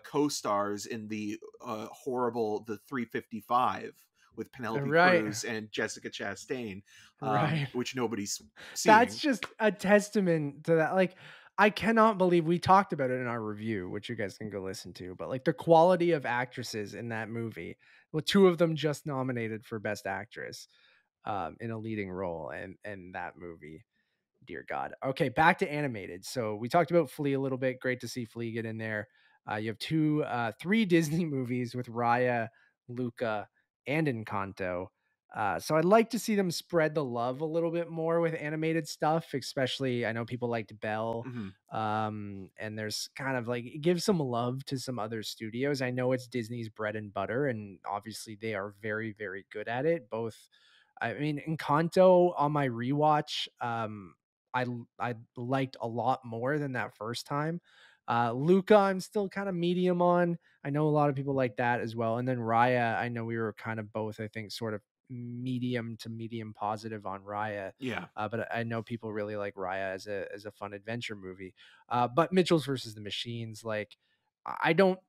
co-stars in the horrible The 355 with Penelope Right. Cruz and Jessica Chastain, Right. which nobody's That's seeing. just a testament to that. Like, I cannot believe we talked about it in our review, which you guys can go listen to, but like the quality of actresses in that movie, well, 2 of them just nominated for Best Actress in a leading role, and that movie, dear God. Okay, back to animated. So we talked about Flea a little bit. Great to see Flea get in there. You have 3 Disney movies with Raya, Luca, and Encanto. So I'd like to see them spread the love a little bit more with animated stuff, especially I know people liked Belle. Mhm. And there's kind of like, give some love to some other studios. I know it's Disney's bread and butter, and obviously they are very, very good at it. Both, I mean, Encanto on my rewatch, I liked a lot more than that first time. Luca, I'm still kind of medium on. I know a lot of people like that as well. And then Raya, I know we were kind of both, I think, sort of medium to medium positive on Raya. Yeah. But I know people really like Raya as a fun adventure movie. But Mitchell's versus the Machines, like, I don't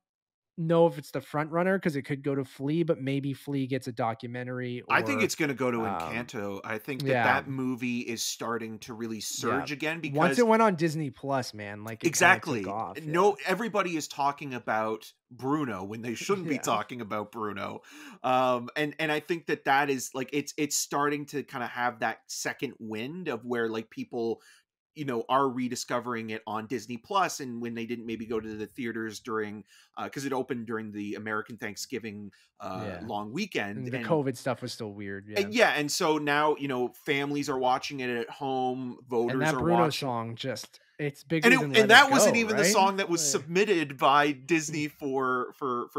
know if it's the front runner because it could go to Flea, but maybe Flea gets a documentary I think or it's going to go to um, Encanto. I think that yeah, that movie is starting to really yeah. surge again, Once because it went on Disney Plus, man, like it kind of took exactly. off. Yeah. No, everybody is talking about Bruno when they shouldn't be Yeah. talking about Bruno. And I think that that is like, it's starting to kind of have that second wind of where like people, you know, are rediscovering it on Disney Plus, and when they didn't maybe go to the theaters during, because it opened during the American Thanksgiving Yeah. long weekend, And the COVID stuff was still weird. Yeah. and so now, you know, families are watching it at home, And voters that are Bruno watching. song just It's bigger than Let and It that Go, wasn't even the right? song that was Like, submitted by Disney for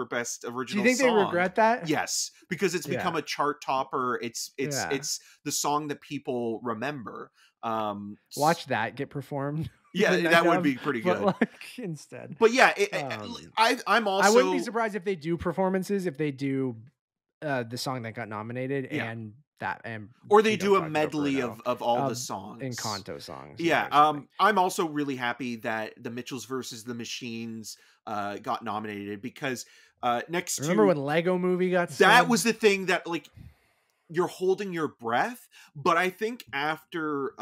best do you original think they song. regret that? Yes, because it's become Yeah. a chart topper. It's Yeah. the song that people remember. Watch that get performed the Yeah, night that would of, be pretty but good. like instead. But yeah, I'm I wouldn't be also surprised if they do performances, if they do the song that got nominated yeah, and that and or they Don't do a Talk About medley Bruno of all the of songs. Encanto songs, Yeah, or something. I'm also really happy that the Mitchells versus the Machines got nominated because next Remember to when Lego Movie got that snubbed? was the thing that like you're holding your breath, but I think after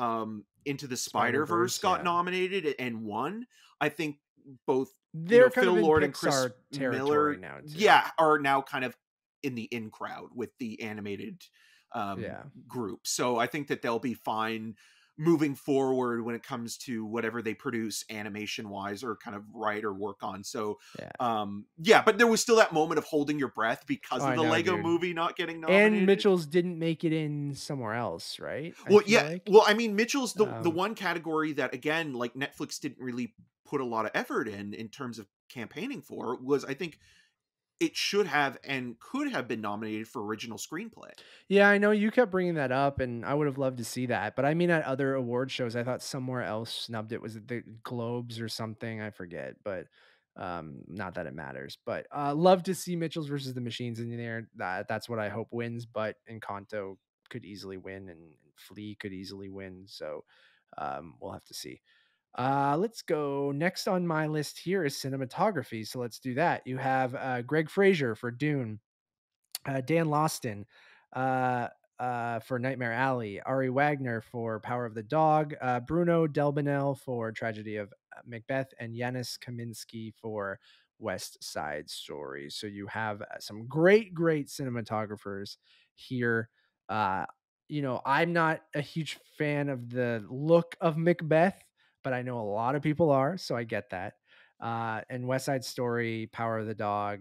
Into the Spider-Verse Spider-Verse, got yeah. nominated and won, I think both They're kind Phil of in Lord and Chris Pixar territory Miller, now too. yeah, are now kind of in the in crowd with the animated Yeah. group. So I think that they'll be fine moving forward when it comes to whatever they produce animation wise or kind of write or work on. So Yeah. yeah, but there was still that moment of holding your breath because Oh, of I the know, Lego dude. movie not getting And nominated. Mitchell's didn't make it in somewhere else, right? I Well, feel yeah. like. Well, I mean, Mitchell's the Um, one category that again, like Netflix didn't really put a lot of effort in terms of campaigning for was I think it should have and could have been nominated for original screenplay. Yeah, I know you kept bringing that up, and I would have loved to see that. But I mean, at other award shows, I thought somewhere else snubbed it. Was it the Globes or something? I forget, but not that it matters. But love to see Mitchell's versus the Machines in there. That's what I hope wins. But Encanto could easily win, and Flea could easily win. So we'll have to see. Let's go. Next on my list here is cinematography. So let's do that. You have Greg Fraser for Dune, Dan Lawson uh, for Nightmare Alley, Ari Wagner for Power of the Dog, Bruno Delbonnel for Tragedy of Macbeth, and Yanis Kaminski for West Side Story. So you have some great cinematographers here. Uh, I'm not a huge fan of the look of Macbeth, but I know a lot of people are, so I get that. And West Side Story, Power of the Dog,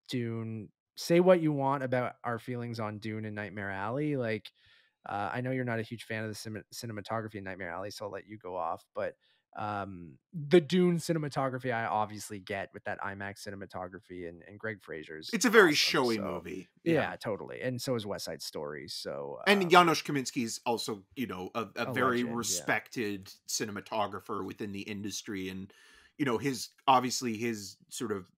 Dune. Say what you want about our feelings on Dune and Nightmare Alley. Like, I know you're not a huge fan of the cinematography in Nightmare Alley, so I'll let you go off. But the Dune cinematography, I obviously get with that IMAX cinematography, and Greg Fraser's. It's a very awesome, showy so, movie. Yeah, totally. And so is West Side Story. So and Janusz Kaminski is also, a very legend, respected cinematographer within the industry, and his sort of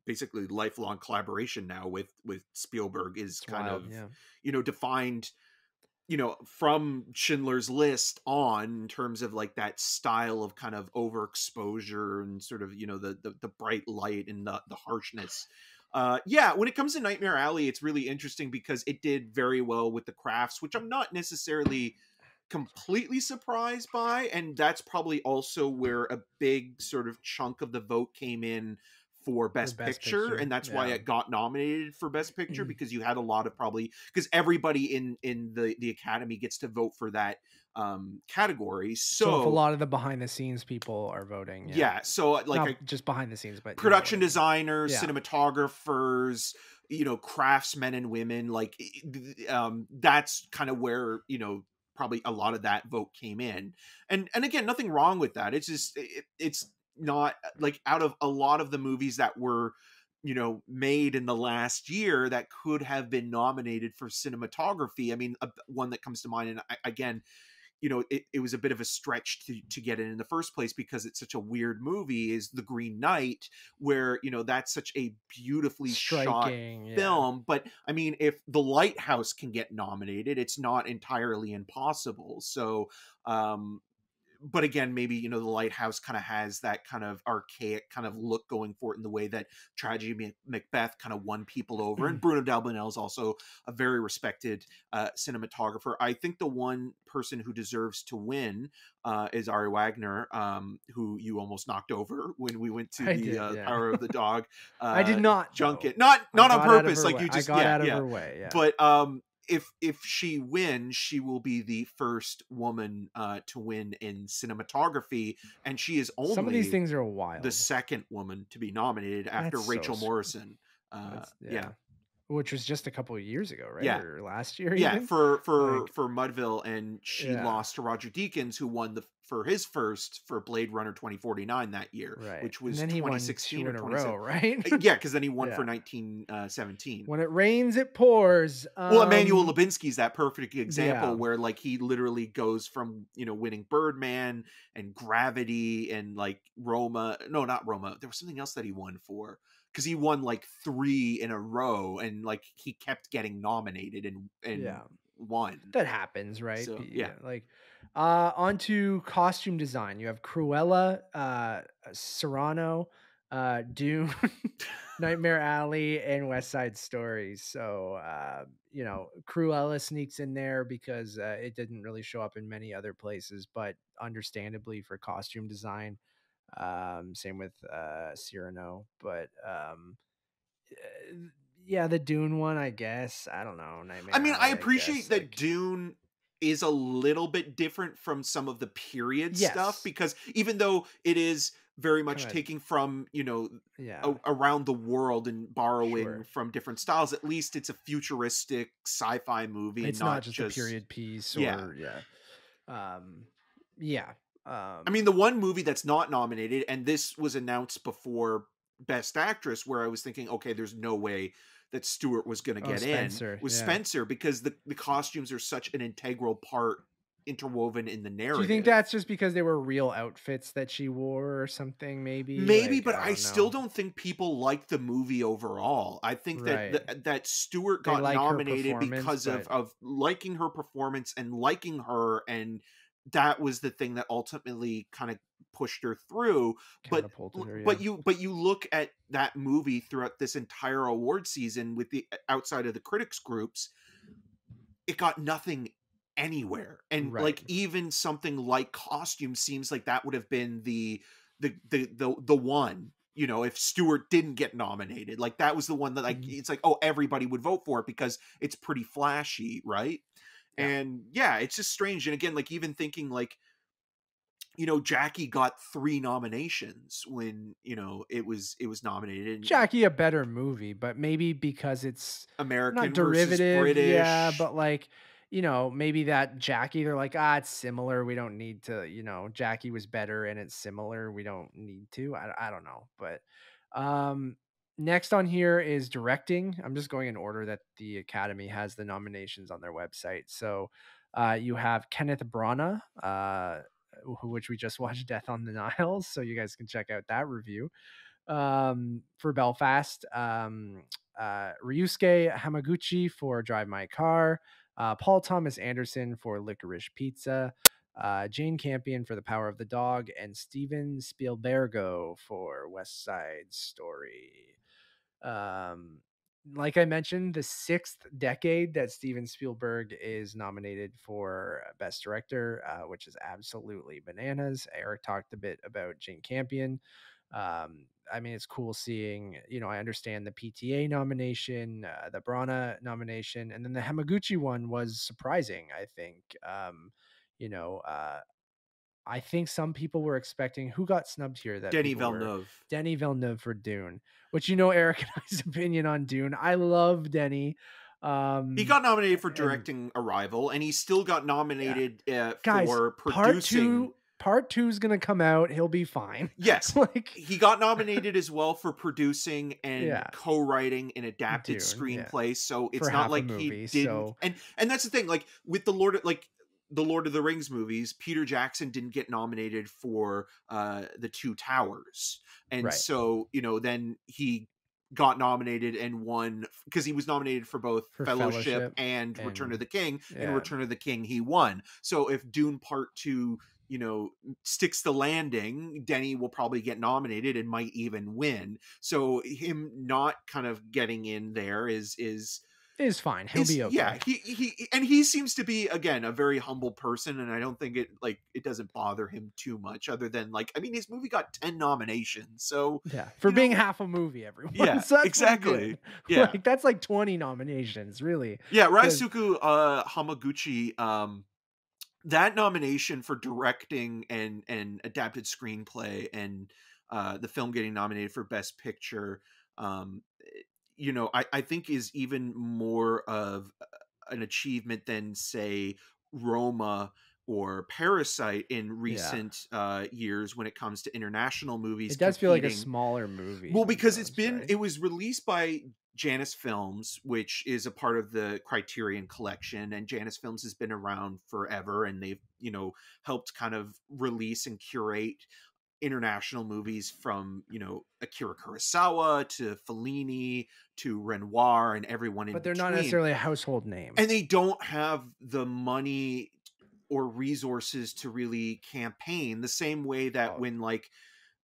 basically lifelong collaboration now with Spielberg is it's kind wild, of yeah. defined from Schindler's List on in terms of like that style of kind of overexposure and sort of the bright light and the harshness. Yeah, when it comes to Nightmare Alley, it's really interesting because it did very well with the crafts, which I'm not necessarily completely surprised by, and that's probably also where a big sort of chunk of the vote came in for Best Best Picture, Picture, and that's why yeah. it got nominated for Best Picture, because you had a lot of probably because everybody in the Academy gets to vote for that category. So if a So lot of the behind the scenes people are voting, yeah, so like not just behind the scenes, but you know what production I mean. designers, Yeah. cinematographers, craftsmen and women, like that's kind of where probably a lot of that vote came in. And again, nothing wrong with that. It's just it's not like out of a lot of the movies that were made in the last year that could have been nominated for cinematography. I mean, one that comes to mind, and again, it was a bit of a stretch to get in the first place because it's such a weird movie, is The Green Knight, where that's such a beautifully shot film. But I mean, if The Lighthouse can get nominated, it's not entirely impossible. So but again, maybe The Lighthouse kind of has that kind of archaic kind of look going for it in the way that Tragedy of Macbeth kind of won people over. And Bruno Delbonnel is also a very respected cinematographer. I think the one person who deserves to win is Ari Wagner, who you almost knocked over when we went to Power of the Dog. I did not junket, though. not on purpose, like you just I got out of her way. Yeah. But if she wins, she will be the first woman to win in cinematography, and she is only some of these things are wild. the second woman to be nominated after Rachel Morrison. Yeah, which was just a couple of years ago, right? Yeah, Or last year, yeah, even? for Mudville, and she Yeah. lost to Roger Deakins, who won the for his first for Blade Runner 2049 that year, Right. which And was then he won 2016 2 or in a 27. row, right? Yeah, because then he won for Yeah. 1917. When it rains, it pours. Well, Emmanuel Lubinski's that perfect example Yeah. where like he literally goes from, winning Birdman and Gravity and like Roma. No, not Roma. There was something else that he won for, because he won like 3 in a row, and like he kept getting nominated and Yeah. won. That happens, right? So yeah. Like onto costume design. You have Cruella, Serrano, Dune, Nightmare Alley, and West Side Story. So Cruella sneaks in there because it didn't really show up in many other places, but understandably for costume design. Same with Cyrano, but uh, yeah, the Dune one, I guess. I don't know. I Nightmare mean, I Alley, I appreciate guess. that Like, Dune is a little bit different from some of the period stuff, yes, because even though it is very kind much of. taking from, Yeah, around the world and borrowing sure. from different styles, at least it's a futuristic sci-fi movie and It's not not just a just, period piece yeah. or yeah. Yeah. I mean, the one movie that's not nominated, and this was announced before Best Actress, where I was thinking, okay, there's no way that Stewart was going to Oh, get in, Spencer. was Yeah. Spencer, because the costumes are such an integral part interwoven in the Do you think narrative. that's just because they were real outfits that she wore or something? Maybe. Maybe, Like, but I I don't still know. don't think people like the movie overall. I think that Right. that Stewart They got like her nominated performance, because but of liking her performance and liking her, and that was the thing that ultimately kind of pushed her through. But catapulted her. Yeah. but you look at that movie throughout this entire award season with the outside of the critics groups, it got nothing anywhere. And Right. like even something like costume seems like that would have been the one, if Stewart didn't get nominated. Like that was the one that, like, Mhm. it's like, oh, everybody would vote for it because it's pretty flashy, right? Yeah. And yeah, it's just strange. And again, like even thinking like, Jackie got 3 nominations when, it was nominated. And Jackie a better movie, but maybe because it's not American versus derivative, yeah, British. but like, maybe that Jackie, they're like, it's similar. We don't need to, Jackie was better and it's similar. We don't need to. I don't know. But next on here is directing. I'm just going in order that the Academy has the nominations on their website. So you have Kenneth Branagh, which we just watched Death on the Nile. So you guys can check out that review for Belfast, Ryusuke Hamaguchi for Drive My Car, Paul Thomas Anderson for Licorice Pizza, Jane Campion for The Power of the Dog, and Steven Spielbergo for West Side Story. Um, like I mentioned, the 6th decade that Steven Spielberg is nominated for Best Director, which is absolutely bananas. Eric talked a bit about Jane Campion. I mean, it's cool seeing, I understand the PTA nomination, the Brana nomination, and then the Hamaguchi one was surprising, I think. You know, uh, I think some people were expecting who got snubbed here that Denis people were Villeneuve. Denny Villeneuve for Dune, which Eric and I's opinion on Dune. I love Denny. He got nominated for And directing Arrival, and he still got yeah, nominated guys, for producing. part two is gonna come out. He'll be fine. Yes, Like, he got nominated as well for producing and yeah, co-writing an adapted Dune, yeah, screenplay. So for it's not half a like he movie. didn't. So And that's the thing. Like with the Lord of the Rings movies, Peter Jackson didn't get nominated for the Two Towers, and right, so then he got nominated and won because he was nominated for both for Fellowship Fellowship and Return of and the King. And yeah, Return of the King he won. So if Dune Part 2 sticks the landing, Denny will probably get nominated and might even win. So him not kind of getting in there is fine. He'll be yeah, okay. he seems to be, again, a very humble person, and I don't think it doesn't bother him too much, other than, like, I mean, his movie got 10 nominations, so Yeah, for being half a movie, everyone. yeah, So that's pretty exactly. good. Yeah. Like, that's like 20 nominations, really. Yeah, 'Cause Raisuke Hamaguchi, that nomination for directing and adapted screenplay, and the film getting nominated for Best Picture, um, I think is even more of an achievement than, say, Roma or Parasite in Yeah. recent years when it comes to international movies It does feel like a competing. smaller movie Well, than because those, right? it was released by Janus Films, which is a part of the Criterion Collection, and Janus Films has been around forever, and they've, you know, helped kind of release and curate international movies from, you know, Akira Kurosawa to Fellini to Renoir and everyone in But they're not between. necessarily a household name. And they don't have the money or resources to really campaign the same way that Oh, when like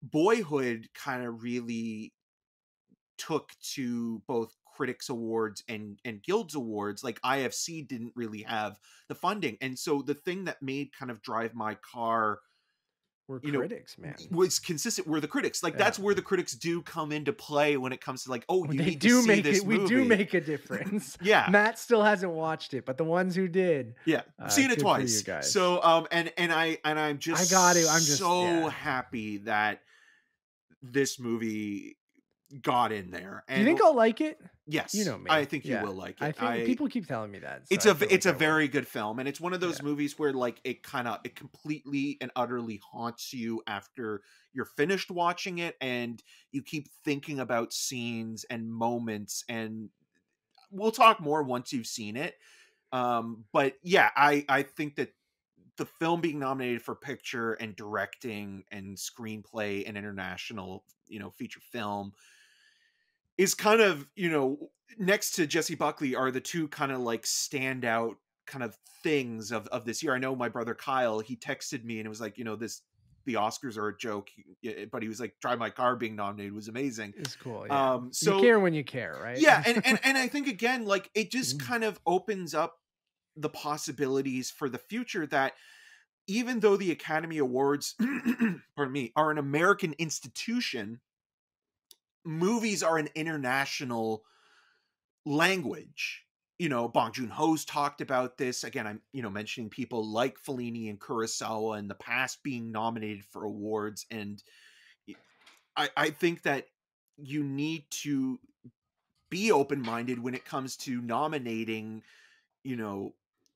Boyhood kind of really took to both critics awards and guilds awards, like IFC didn't really have the funding. And so the thing that made kind of Drive My Car, we're you know, critics, man. was consistent were the critics. Like Yeah. that's where the critics do come into play when it comes to like, oh, you They need to do see make this it. movie. We do make a difference. Yeah. Matt still hasn't watched it, but the ones who did, Yeah, I've seen it good for you twice. guys. So I'm just I'm just so happy that this movie got in there. Do you And think I'll like it? yes, You know me. I think you will like it. I think people keep telling me that. So It's I feel it's like a I will. very good film, and it's one of those Yeah. movies where like it completely and utterly haunts you after you're finished watching it, and you keep thinking about scenes and moments. And we'll talk more once you've seen it. But yeah, I think that the film being nominated for picture and directing and screenplay and international, you know, feature film is kind of, you know, next to Jesse Buckley are the two kind of like standout kind of things of this year. I know my brother Kyle, he texted me and it was like, you know, the Oscars are a joke, but he was like, Drive My Car being nominated was amazing. It's cool. Yeah. So you care when you care, right? yeah, and I think again, like it just kind of opens up the possibilities for the future that even though the Academy Awards, pardon me, are an American institution, movies are an international language. You know, Bong Joon-ho's talked about this. Again, I'm, you know, mentioning people like Fellini and Kurosawa in the past being nominated for awards. And I think that you need to be open-minded when it comes to nominating, you know,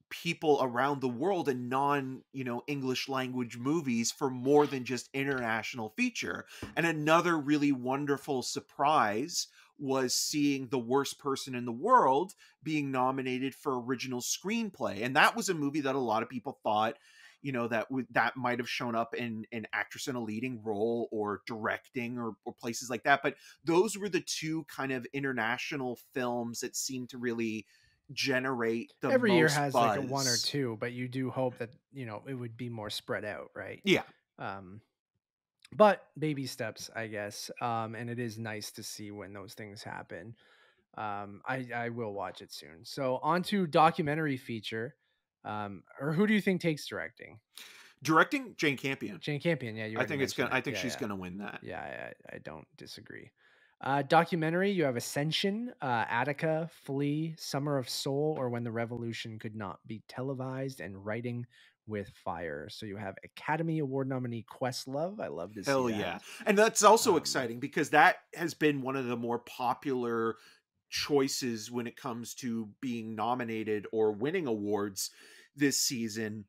people around the world in non, you know, English language movies for more than just international feature. And another really wonderful surprise was seeing The Worst Person in the World being nominated for original screenplay. And that was a movie that a lot of people thought, you know, that might have shown up in an actress in a leading role or directing or places like that. But those were the two kind of international films that seemed to really generate the Every year most has buzz. like a one or two, but you do hope that, you know, it would be more spread out, right? Yeah. But baby steps, I guess. And it is nice to see when those things happen. I will watch it soon. So on to documentary feature. Or who do you think takes directing? Directing, Jane Campion. Jane Campion, yeah, you already mentioned I think that. she's Yeah. gonna win that. Yeah, I don't disagree. Documentary, you have Ascension, Attica, Flea, Summer of Soul, or When the Revolution Could Not Be Televised, and Writing with Fire. So you have Academy Award nominee Questlove. I love to see Hell that. yeah. And that's also exciting because that has been one of the more popular choices when it comes to being nominated or winning awards this season.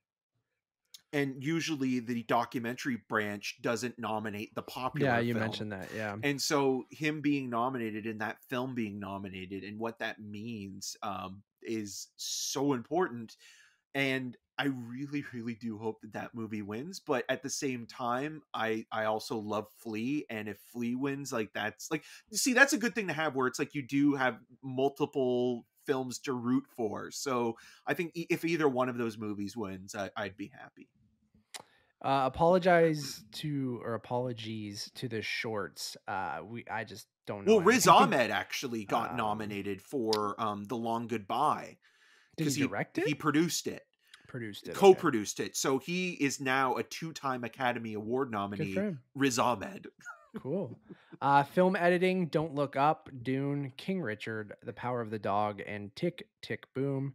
And usually the documentary branch doesn't nominate the popular Yeah, you film. mentioned that. Yeah. And so him being nominated and that film being nominated and what that means is so important. And I really, really do hope that that movie wins. But at the same time, I also love Flea. And if Flea wins, like that's like, see, that's a good thing to have where it's like you do have multiple films to root for. So I think if either one of those movies wins, I'd be happy. Apologies to the shorts. I just don't know. Well, Riz anything. Ahmed actually got nominated for The Long Goodbye. Did he direct it? He produced it. Produced it. Co-produced it. So he is now a 2-time Academy Award nominee. Good for him. Riz Ahmed. Cool. Film editing, Don't Look Up, Dune, King Richard, The Power of the Dog, and Tick, Tick, Boom.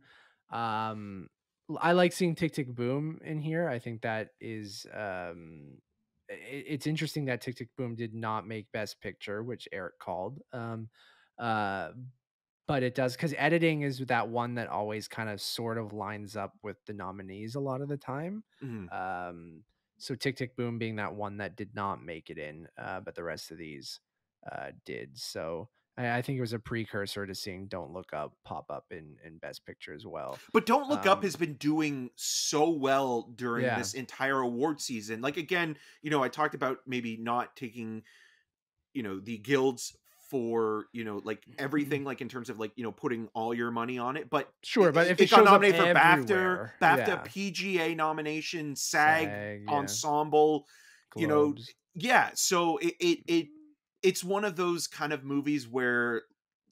I like seeing Tick, Tick, Boom in here. I think that is... it's interesting that Tick, Tick, Boom did not make Best Picture, which Eric called. but it does, because editing is that one that always kind of sort of lines up with the nominees a lot of the time. Mhm. So Tick Tick Boom being that one that did not make it in, but the rest of these did. So I think it was a precursor to seeing Don't Look Up pop up in Best Picture as well. But Don't Look Up Um, has been doing so well during yeah. this entire award season. Like, again, I talked about maybe not taking, the guilds for, like everything, like in terms of like, putting all your money on it. But Sure, but if it it got shows up nominated for everywhere, BAFTA yeah. PGA nomination, SAG SAG, yeah. ensemble, you know, Globes. yeah. So it's one of those kind of movies where,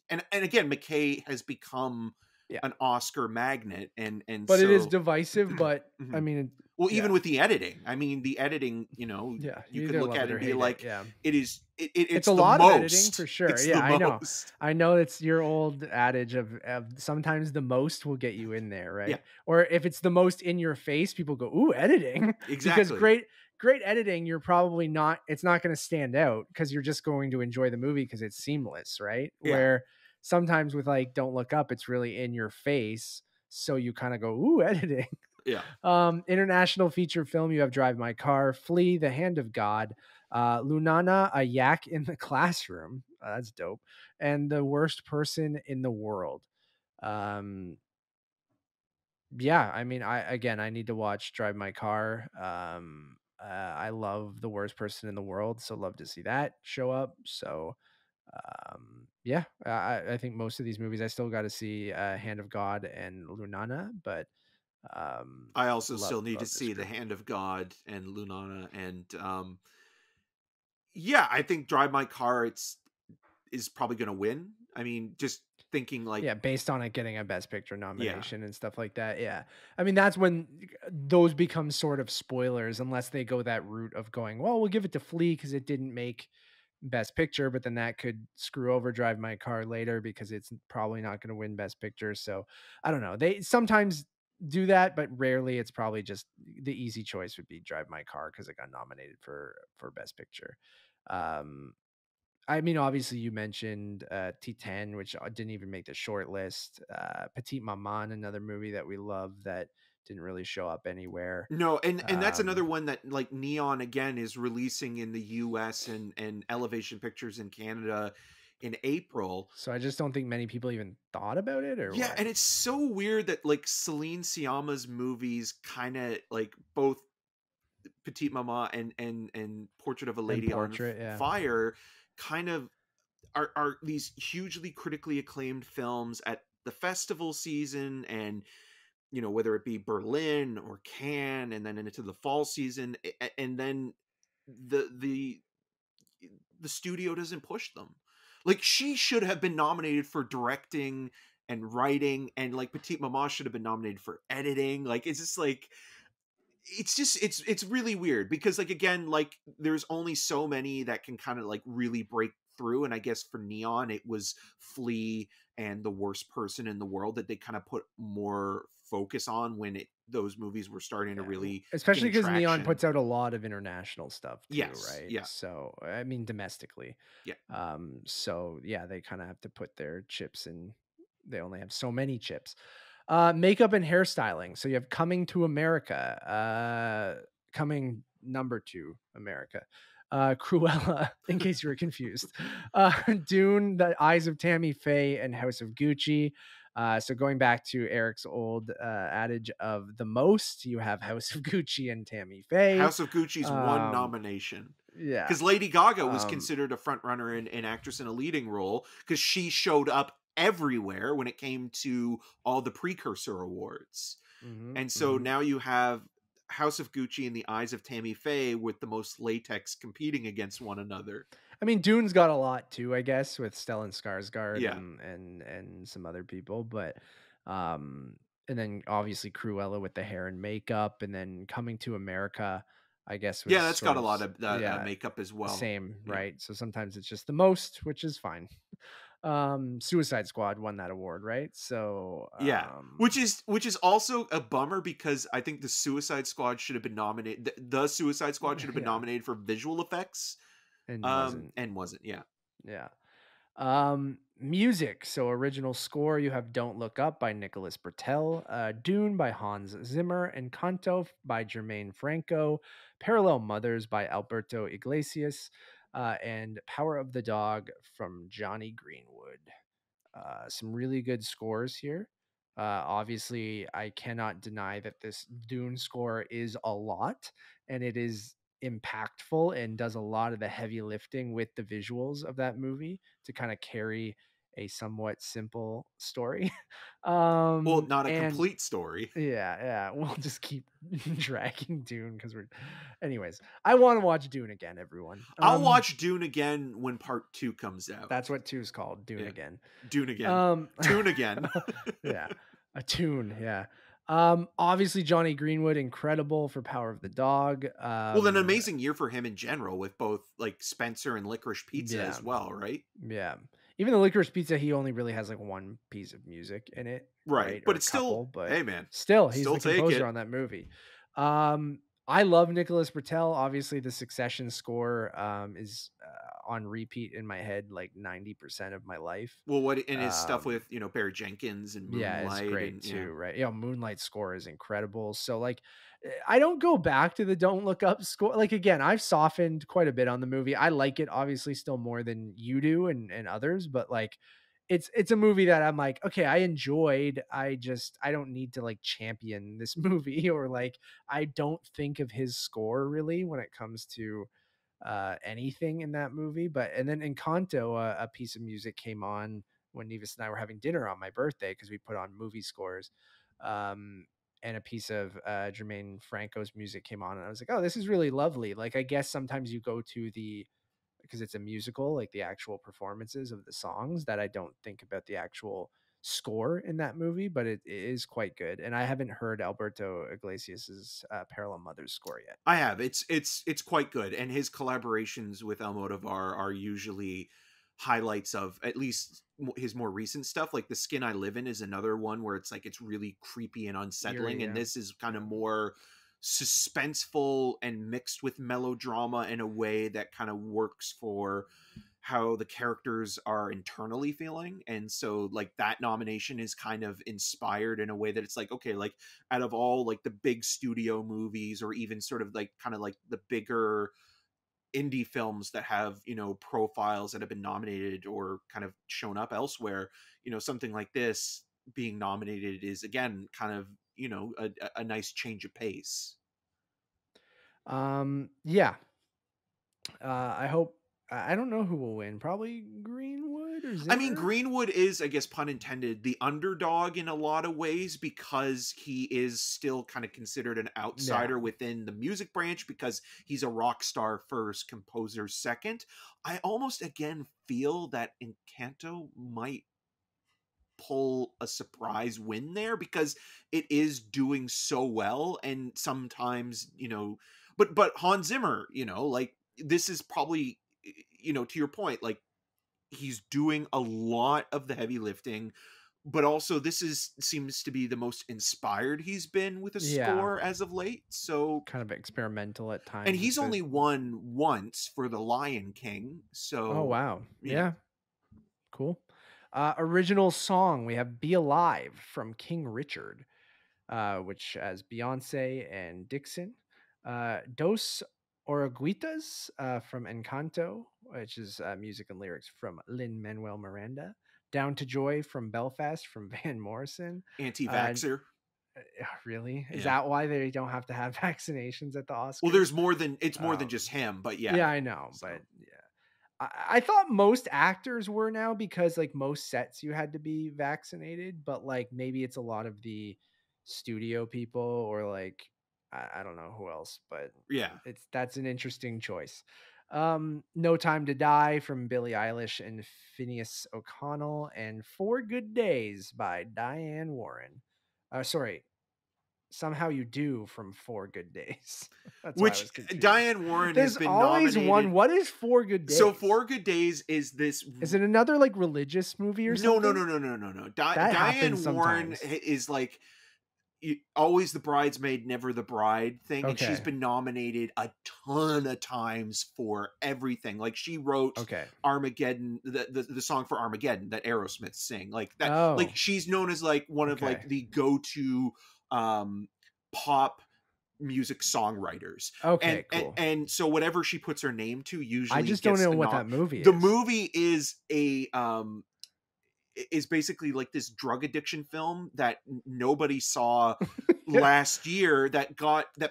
and again, McKay has become Yeah. an Oscar magnet, and But it is so divisive, but I Mhm. mean, Well, even yeah. with the editing, I mean, the editing, Yeah, you you could either look love at it it or and be hate it. like, Yeah. it's It's a the lot of editing for most. sure. It's Yeah, the I know. most. I know it's your old adage of sometimes the most will get you in there, Yeah, right? Or if it's the most in your face, people go, "Ooh, editing." Because exactly. great editing, you're probably not it's not going to stand out because you're just going to enjoy the movie because it's seamless, right? Yeah, Where sometimes with like Don't Look Up, it's really in your face, so you kind of go, "Ooh, editing." yeah. International feature film, you have Drive My Car, Flee, The Hand of God, Lunana, A Yak in the Classroom. That's dope. And The Worst Person in the World. Um, yeah, I mean, I need to watch Drive My Car. I love The Worst Person in the World, so love to see that show up. So, yeah, I think most of these movies I still got to see Hand of God and Lunana, but I also love still need to this see The group. Hand of God and Lunana, and yeah, I think Drive My Car is probably going to win. I mean, just thinking like, Yeah, based on it getting a Best Picture yeah, nomination and stuff like that. Yeah. I mean, that's when those become sort of spoilers unless they go that route of going, well, we'll give it to Flea because it didn't make Best Picture, but then that could screw over Drive My Car later because it's probably not going to win Best Picture. So I don't know. They sometimes do that, but rarely. It's probably just the easy choice would be Drive My Car because it got nominated for Best Picture. Um, I mean, obviously, you mentioned T10, which didn't even make the short list. Petite Maman, another movie that we love that didn't really show up anywhere. no, and that's another Um, one that like Neon again is releasing in the US and Elevation Pictures in Canada in April. so I just don't think many people even thought about it or Yeah, what. and it's so weird that like Celine Sciamma's movies kind of like both Petite Mama and Portrait of a And Lady on Portrait, yeah. Fire kind of are these hugely critically acclaimed films at the festival season, and whether it be Berlin or Cannes, and then into the fall season, and then the the studio doesn't push them. Like, she should have been nominated for directing and writing, and like Petite Maman should have been nominated for editing. Like, it's just like, it's really weird because, like, again, like there's only so many that can kind of like really break through, and I guess for Neon it was Flea and The Worst Person in the World that they kind of put more focus on when those movies were starting to Yeah. really Especially gain because Neon traction. puts out a lot of international stuff too, Yes, right? yeah, So, I mean, domestically. yeah. So yeah, they kind of have to put their chips in. They only have so many chips. Makeup and hairstyling. So you have Coming to America, Coming number 2 America, Cruella, in case you were confused, Dune, The Eyes of Tammy Faye, and House of Gucci. So going back to Eric's old adage of the most, you have House of Gucci and Tammy Faye. House of Gucci's one Um, nomination. yeah. Because Lady Gaga was Um, considered a front runner and actress in a leading role because she showed up everywhere when it came to all the precursor awards. mhm, And so mhm. now you have House of Gucci and The Eyes of Tammy Faye with the most latex competing against one another. I mean, Dune's got a lot too, I guess, with Stellan Skarsgård Yeah. and some other people, but um, and then obviously Cruella with the hair and makeup, and then Coming to America, I guess, Yeah, was that's sort got a of lot of yeah, makeup as well. same, Yeah. right? So sometimes it's just the most, which is fine. Suicide Squad won that award, right? So Yeah. Which is also a bummer because I think the Suicide Squad should have been nominated. The Suicide Squad should have been yeah, nominated for visual effects. and wasn't. And wasn't. Yeah. Yeah. Music. So original score, you have Don't Look Up by Nicholas Bertel, Dune by Hans Zimmer, Encanto by Jermaine Franco, Parallel Mothers by Alberto Iglesias, and Power of the Dog from Johnny Greenwood. Some really good scores here. Obviously, I cannot deny that this Dune score is a lot and it is impactful and does a lot of the heavy lifting with the visuals of that movie to kind of carry a somewhat simple story. Well, not a And complete story. yeah, we'll just keep dragging Dune because we're, anyways. I want to watch Dune again, everyone. I'll watch Dune again when part 2 comes out. That's what 2 is called, Dune Yeah. again. Dune again. Um, Tune again. yeah, a tune. Yeah. Obviously Johnny Greenwood, incredible for Power of the Dog. Well, an amazing year for him in general with both like Spencer and Licorice Pizza Yeah. as well, right? Yeah. Even the Licorice Pizza, he only really has like one piece of music in it, Right. Or But a it's couple, still, but hey man, still, he's still the take composer it. on that movie. I love Nicholas Bertel. Obviously, the Succession score is on repeat in my head like 90% of my life. Well, what in his stuff Um, with, Barry Jenkins and Yeah, it's Moonlight great and too, right? Yeah, Moonlight score is incredible. So like I don't go back to the Don't Look Up score. Like again, I've softened quite a bit on the movie. I like it obviously still more than you do and others, but like it's a movie that I'm like, okay, I enjoyed. I don't need to like champion this movie or like I don't think of his score really when it comes to anything in that movie. But and then Encanto, a piece of music came on when Nevis and I were having dinner on my birthday because we put on movie scores. And a piece of Jermaine Franco's music came on, and I was like, "Oh, this is really lovely." Like, I guess sometimes you go to the because it's a musical, like the actual performances of the songs that I don't think about the actual score in that movie, but it is quite good. And I haven't heard Alberto Iglesias's Parallel Mothers score yet. I have. It's quite good, and his collaborations with Almodovar are usually highlights of at least his more recent stuff. Like The Skin I Live In is another one where it's like it's really creepy and unsettling, Eerie, and yeah. this is kind of more suspenseful and mixed with melodrama in a way that kind of works for how the characters are internally feeling. And so like that nomination is kind of inspired in a way that it's like, okay, like out of all like the big studio movies or even sort of like kind of like the bigger indie films that have, profiles that have been nominated or kind of shown up elsewhere, something like this being nominated is again kind of, a nice change of pace. Yeah. I hope. I don't know who will win. Probably Greenwood or Zimmer. I mean, Greenwood is, I guess, pun intended, the underdog in a lot of ways because he is still kind of considered an outsider within the music branch because he's a rock star first, composer second. I almost, again, feel that Encanto might pull a surprise win there because it is doing so well. And sometimes, but Hans Zimmer, like this is probably, to your point, like, he's doing a lot of the heavy lifting, but also this seems to be the most inspired he's been with a score as of late. So kind of experimental at times. and he's only won once for The Lion King. So oh wow, yeah. Cool. Original song, we have Be Alive from King Richard, which has Beyonce and Dixon. Dos Oruguitas from Encanto, which is music and lyrics from Lin-Manuel Miranda. Down to Joy from Belfast from Van Morrison. Anti-vaxxer. Really? Is that why they don't have to have vaccinations at the Oscars? Well, there's more than just him, but yeah. Yeah, I know, but yeah. I thought most actors were now because like most sets you had to be vaccinated, but like maybe it's a lot of the studio people or like I don't know who else, but yeah, that's an interesting choice. No Time to Die from Billie Eilish and Phineas O'Connell, and Four Good Days by Diane Warren. Sorry, Somehow You Do from Four Good Days. That's which Diane Warren has been always nominated. One. What is Four Good Days? So Four Good Days is this? Is it another like religious movie or something? No. Diane Warren is like always the bridesmaid, never the bride thing, and she's Okay. been nominated a ton of times for everything. Like she wrote Okay. Armageddon, the song for Armageddon that Aerosmith sing, like that. Oh. Like she's known as like one of like the go-to pop music songwriters. Okay, cool. And so whatever she puts her name to usually I just don't know what that movie is. The movie is is basically like this drug addiction film that nobody saw last year that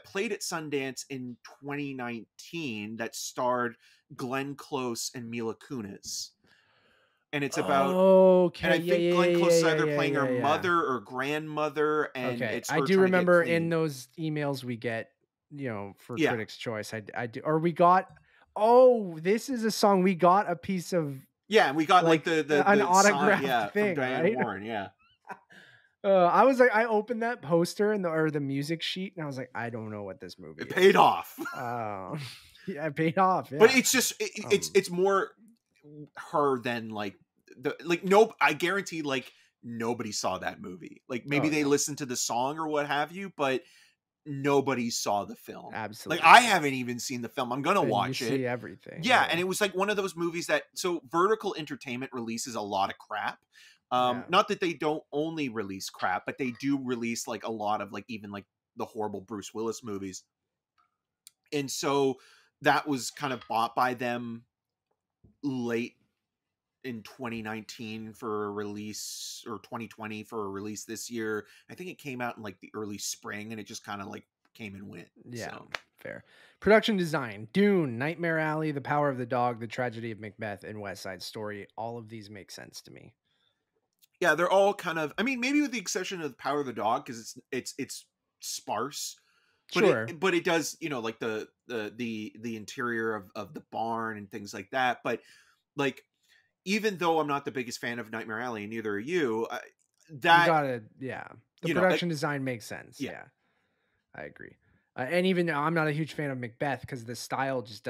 played at Sundance in 2019 that starred Glenn Close and Mila Kunis. And it's about and I think Glenn Close is either playing her mother or grandmother, and it's her I do remember in those emails we get, for Critics' Choice. I do, or we got, this is a song we got a piece of. Yeah, and we got like the an autographed song, thing, from Diane right? Warren, yeah. I was like, I opened that poster or the music sheet, and I was like, I don't know what this movie is. It paid off. Yeah, it paid off. Yeah. But it's just it's more her than like I guarantee like nobody saw that movie. Like maybe they listened to the song or what have you, but nobody saw the film. Absolutely. Like I haven't even seen the film. I'm gonna watch it. See everything. Yeah, and it was like one of those movies that Vertical Entertainment releases a lot of crap. Not that they don't only release crap, but they do release like a lot of like even like the horrible Bruce Willis movies. And so that was kind of bought by them late in 2019 for a release, or 2020 for a release this year. I think it came out in like the early spring, and it just kind of like came and went. Yeah, so. Fair. Production design: Dune, Nightmare Alley, The Power of the Dog, The Tragedy of Macbeth, and West Side Story. All of these make sense to me. Yeah, they're all kind of, I mean, maybe with the exception of The Power of the Dog, because it's sparse. But sure. But it does, like the interior of the barn and things like that. But like, even though I'm not the biggest fan of Nightmare Alley, and neither are you, the production design makes sense. Yeah, I agree. And even now, I'm not a huge fan of Macbeth because the style just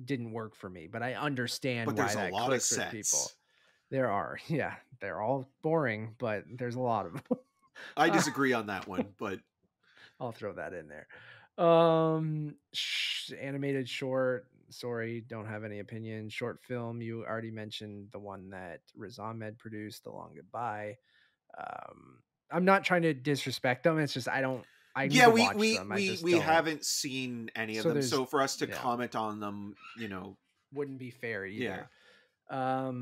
didn't work for me. But I understand why that clicks with people. There are, they're all boring, but there's a lot of them. I disagree on that one, but I'll throw that in there. Animated short. Sorry, don't have any opinion. Short film. You already mentioned the one that Riz Ahmed produced, The Long Goodbye. I'm not trying to disrespect them. It's just I need to watch them. We haven't seen any of them, so for us to comment on them, wouldn't be fair either. Yeah.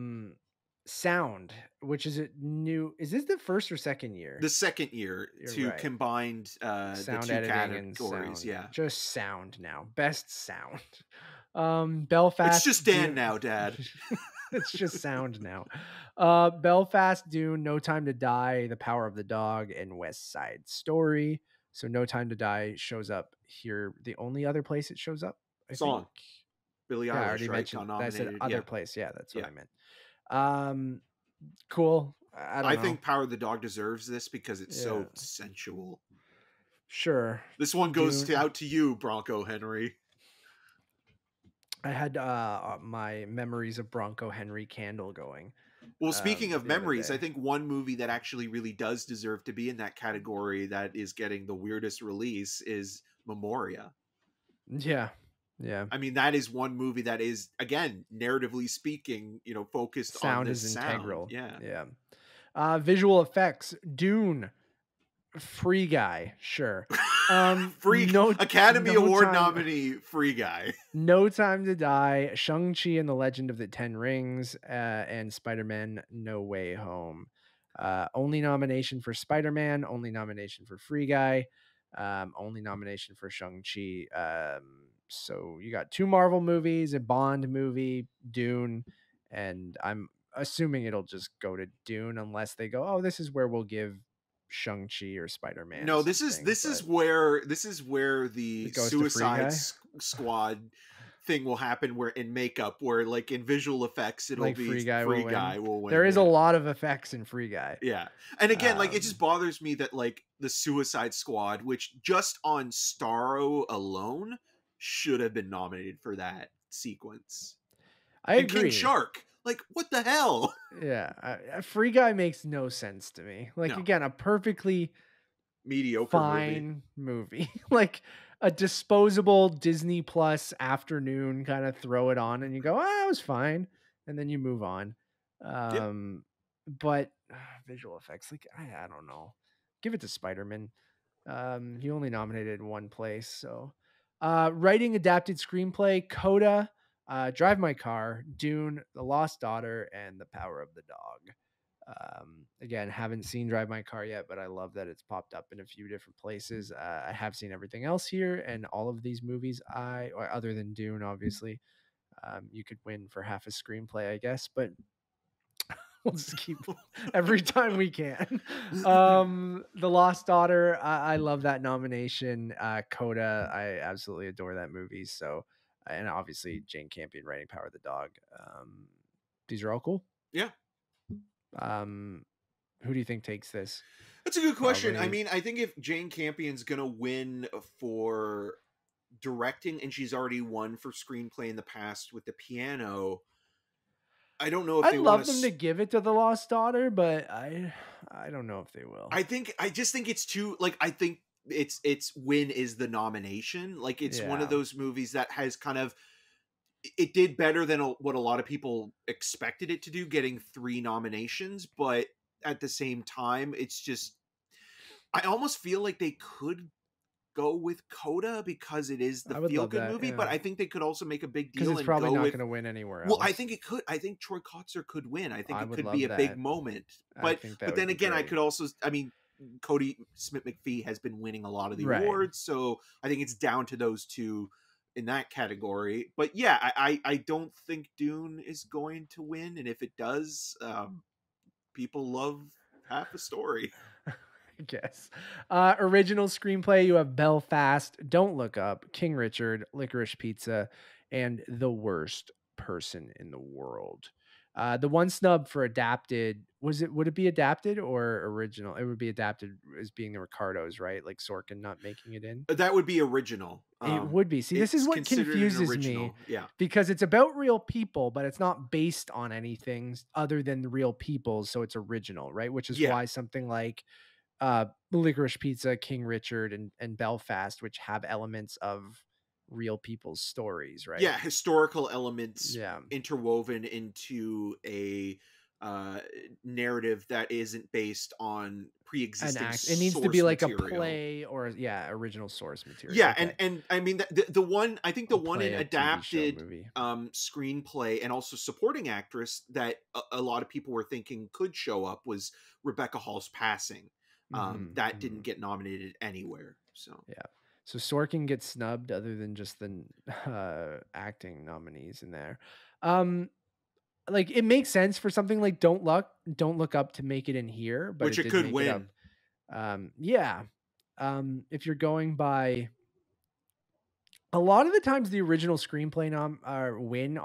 Sound, which is new. Is this the first or second year? The second year. You're combined sound the two editing categories. And sound. Just sound now. Best sound. Belfast. It's just Dan now, Dad. It's just sound now. Belfast, Dune, No Time to Die, The Power of the Dog, and West Side Story. So No Time to Die shows up here. The only other place it shows up, I think. Billie Eilish, I already mentioned. I said other place. Yeah, that's what I meant. Cool. I think Power of the Dog deserves this because it's so sensual. Sure. This one goes out to you, Bronco Henry. I had my memories of Bronco Henry candle going. Well, speaking of memories, I think one movie that actually really does deserve to be in that category that is getting the weirdest release is Memoria. Yeah. Yeah. I mean, that is one movie that is, again, narratively speaking, focused on this is sound. Integral. Yeah. Yeah. Visual effects: Dune, Free Guy. Sure. Academy Award nominee, Free Guy. No Time to Die, Shang-Chi and the Legend of the Ten Rings, and Spider-Man No Way Home. Only nomination for Spider-Man, only nomination for Free Guy, only nomination for Shang-Chi. So you got 2 Marvel movies, a Bond movie, Dune, and I'm assuming it'll just go to Dune unless they go, oh, this is where we'll give Shang-Chi or Spider-Man. No, this is where the Suicide Squad thing will happen, where in makeup, where like in visual effects it'll be Free Guy will win. There is a lot of effects in Free Guy. Yeah. And again, like it just bothers me that like the Suicide Squad, which just on Starro alone should have been nominated for that sequence. I agree. King Shark. Like, what the hell? Yeah. Free Guy makes no sense to me. Like, again, a perfectly mediocre movie. fine movie. Like a disposable Disney Plus afternoon, kind of throw it on and you go, oh, it was fine. And then you move on. Yep. But visual effects, like, I don't know. Give it to Spider-Man. He only nominated one place. So writing adapted screenplay, Coda, Drive My Car, Dune, The Lost Daughter, and The Power of the Dog. Again, haven't seen Drive My Car yet, but I love that it's popped up in a few different places. I have seen everything else here, and all of these movies, or other than Dune, obviously, you could win for half a screenplay, I guess, but we'll just keep every time we can. The Lost Daughter, I love that nomination. Coda, I absolutely adore that movie. So, and obviously Jane Campion writing Power of the Dog. These are all cool. Yeah. Who do you think takes this? That's a good question. Probably. I mean, I think if Jane Campion's gonna win for directing, and she's already won for screenplay in the past with The Piano, I don't know if I'd they love want them to give it to The Lost Daughter, but I don't know if they will. I just think it's too, like, I think it's win is the nomination. Like, it's one of those movies that has kind of, it did better than what a lot of people expected it to do, getting 3 nominations, but at the same time, it's just, I almost feel like they could go with Coda because it is the feel-good movie, but I think they could also make a big deal it's and probably go not with, going to win anywhere else. well, I think it could. I think Troy Kotsur could win. I think I it would could love be a big that. moment. I But think that but would then be again, I great. could also, I mean, Cody Smith-McPhee has been winning a lot of the Right. awards, so I think it's down to those two in that category. But yeah, I don't think Dune is going to win, and if it does, people love half a story. I guess. Original screenplay, you have Belfast, Don't Look Up, King Richard, Licorice Pizza, and The Worst Person in the World. The one snub for adapted, would it be adapted or original? It would be adapted as being the Ricardos, right? Like Sorkin not making it in. That would be original. It would be. See, this is It's what considered an confuses me, original. Yeah. because it's about real people, but it's not based on anything other than the real people, so it's original, right? Which is Yeah. why something like Licorice Pizza, King Richard, and Belfast, which have elements of real people's stories, right? Yeah, historical elements Yeah. interwoven into a narrative that isn't based on pre-existing It needs to be source like material. a play or original source material. Yeah, Okay. and I mean the one, I think the one in play, a TV show, adapted movie. screenplay and also supporting actress that a lot of people were thinking could show up was Rebecca Hall's Passing. That didn't get nominated anywhere. So yeah. So Sorkin gets snubbed other than just the acting nominees in there. Like, it makes sense for something like Don't Look Up to make it in here, but which it did could make win. It up. Yeah. If you're going by, a lot of the times the original screenplay win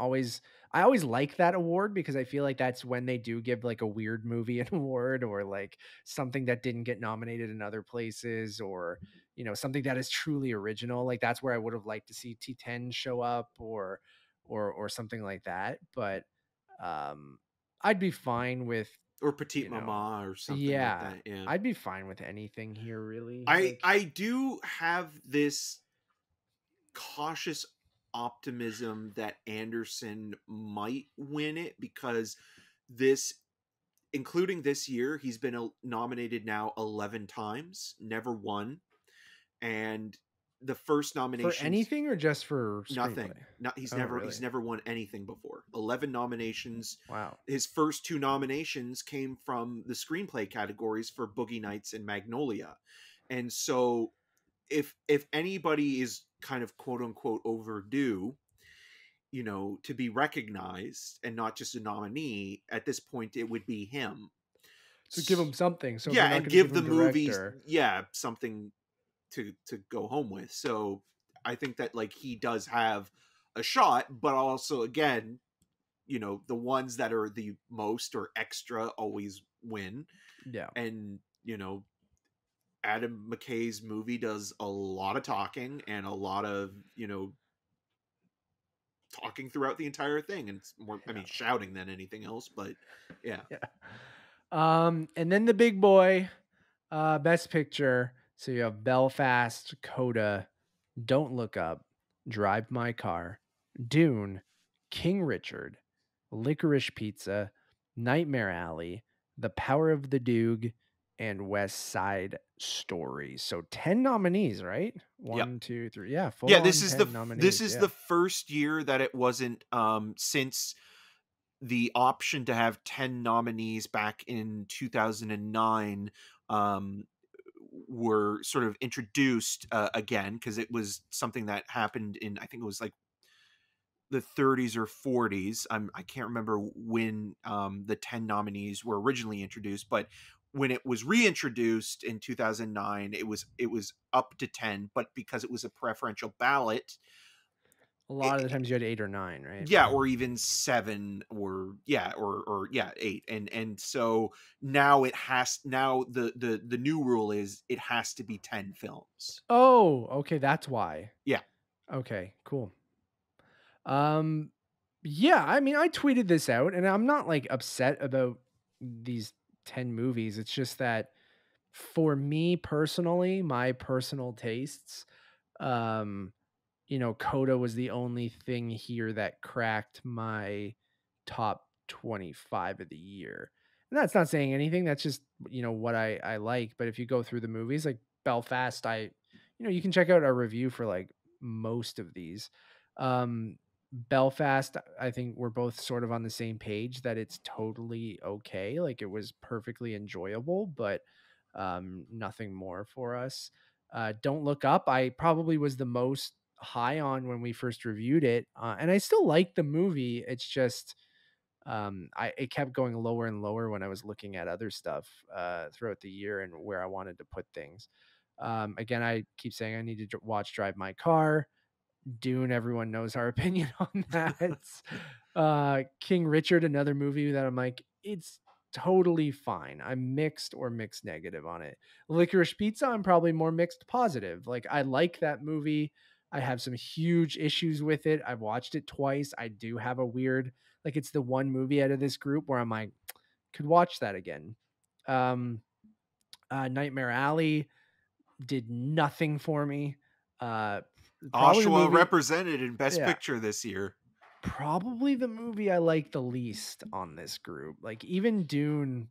I always like that award, because I feel like that's when they do give like a weird movie an award, or like something that didn't get nominated in other places, or something that is truly original. Like, that's where I would have liked to see T10 show up, or something like that. But I'd be fine with, Or Petite Maman or something like that. Yeah. I'd be fine with anything here, really. I do have this cautious optimism that Anderson might win it, because including this year, he's been nominated now 11 times, never won. And the first nomination for anything, or just for nothing. Screenplay? He's never won anything before. 11 nominations. Wow. His first 2 nominations came from the screenplay categories for Boogie Nights and Magnolia. And so if anybody is kind of quote unquote overdue, to be recognized and not just a nominee, at this point it would be him. So give him something. So yeah, and give the movies something to go home with. So I think that, like, he does have a shot, but also, again, the ones that are the most or extra always win. Yeah. And Adam McKay's movie does a lot of talking and a lot of talking throughout the entire thing, and it's more, I mean, shouting than anything else, but yeah. And then the big boy, Best Picture, So you have Belfast, Coda, Don't Look Up, Drive My Car, Dune, King Richard, Licorice Pizza, Nightmare Alley, The Power of the Doog, and West Side Story. So 10 nominees, right? Yep. One, two, three. Yeah, full Yeah, on this 10 nominees. is Yeah. the first year that it wasn't since the option to have 10 nominees back in 2009 um were sort of introduced again, because it was something that happened in, I think it was like the 30s or 40s. I can't remember when the 10 nominees were originally introduced, but when it was reintroduced in 2009, it was up to 10, but because it was a preferential ballot, A lot of the times you had 8 or 9, right? yeah, or even 7, or yeah, or yeah, 8. And so now the new rule is it has to be 10 films. Oh, okay, that's why. Yeah. Okay, cool. Um yeah, I mean, I tweeted this out and I'm not like upset about these 10 movies. It's just that for me personally, my personal tastes, um Coda was the only thing here that cracked my top 25 of the year. And that's not saying anything. That's just, what I like. But if you go through the movies like Belfast, you can check out our review for like most of these. Belfast, I think we're both sort of on the same page that it's totally okay. Like it was perfectly enjoyable, but nothing more for us. Don't Look Up, I probably was the most high on when we first reviewed it, and I still like the movie. It's just it kept going lower and lower when I was looking at other stuff throughout the year and where I wanted to put things. Again, I keep saying I need to watch Drive My Car. Dune, everyone knows our opinion on that. King Richard, another movie that I'm like, it's totally fine. I'm mixed or mixed negative on it. Licorice Pizza, I'm probably more mixed positive. Like, I like that movie. I have some huge issues with it. I've watched it twice. I do have a weird, like, it's the one movie out of this group where I'm like, could watch that again. Nightmare Alley did nothing for me. Probably the Oshawa movie, represented in Best yeah, Picture this year. probably the movie I like the least on this group. Like even Dune,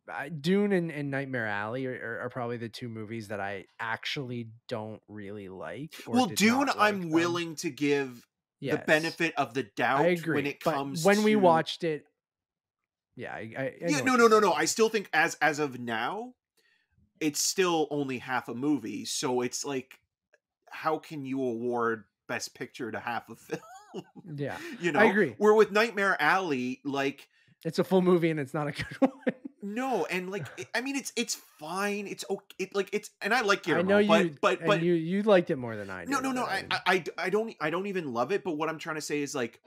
and Nightmare Alley are probably the two movies that I actually don't really like or Well, did Dune, not like I'm them. willing to give the Yes, benefit of the I doubt when agree. it But comes when we to. watched it, yeah, I Yeah, know no, what no, you're no, saying. no. I still think as of now, it's still only half a movie, so it's like, how can you award Best Picture to half a film? Yeah, I agree. Where with Nightmare Alley, like, It's a full movie and it's not a good one. no, and like, I mean, it's fine, it's okay, it's, and I like I know Guillermo, you, and but you liked it more than I no, did. no, no, But I don't even love it, but what I'm trying to say is like,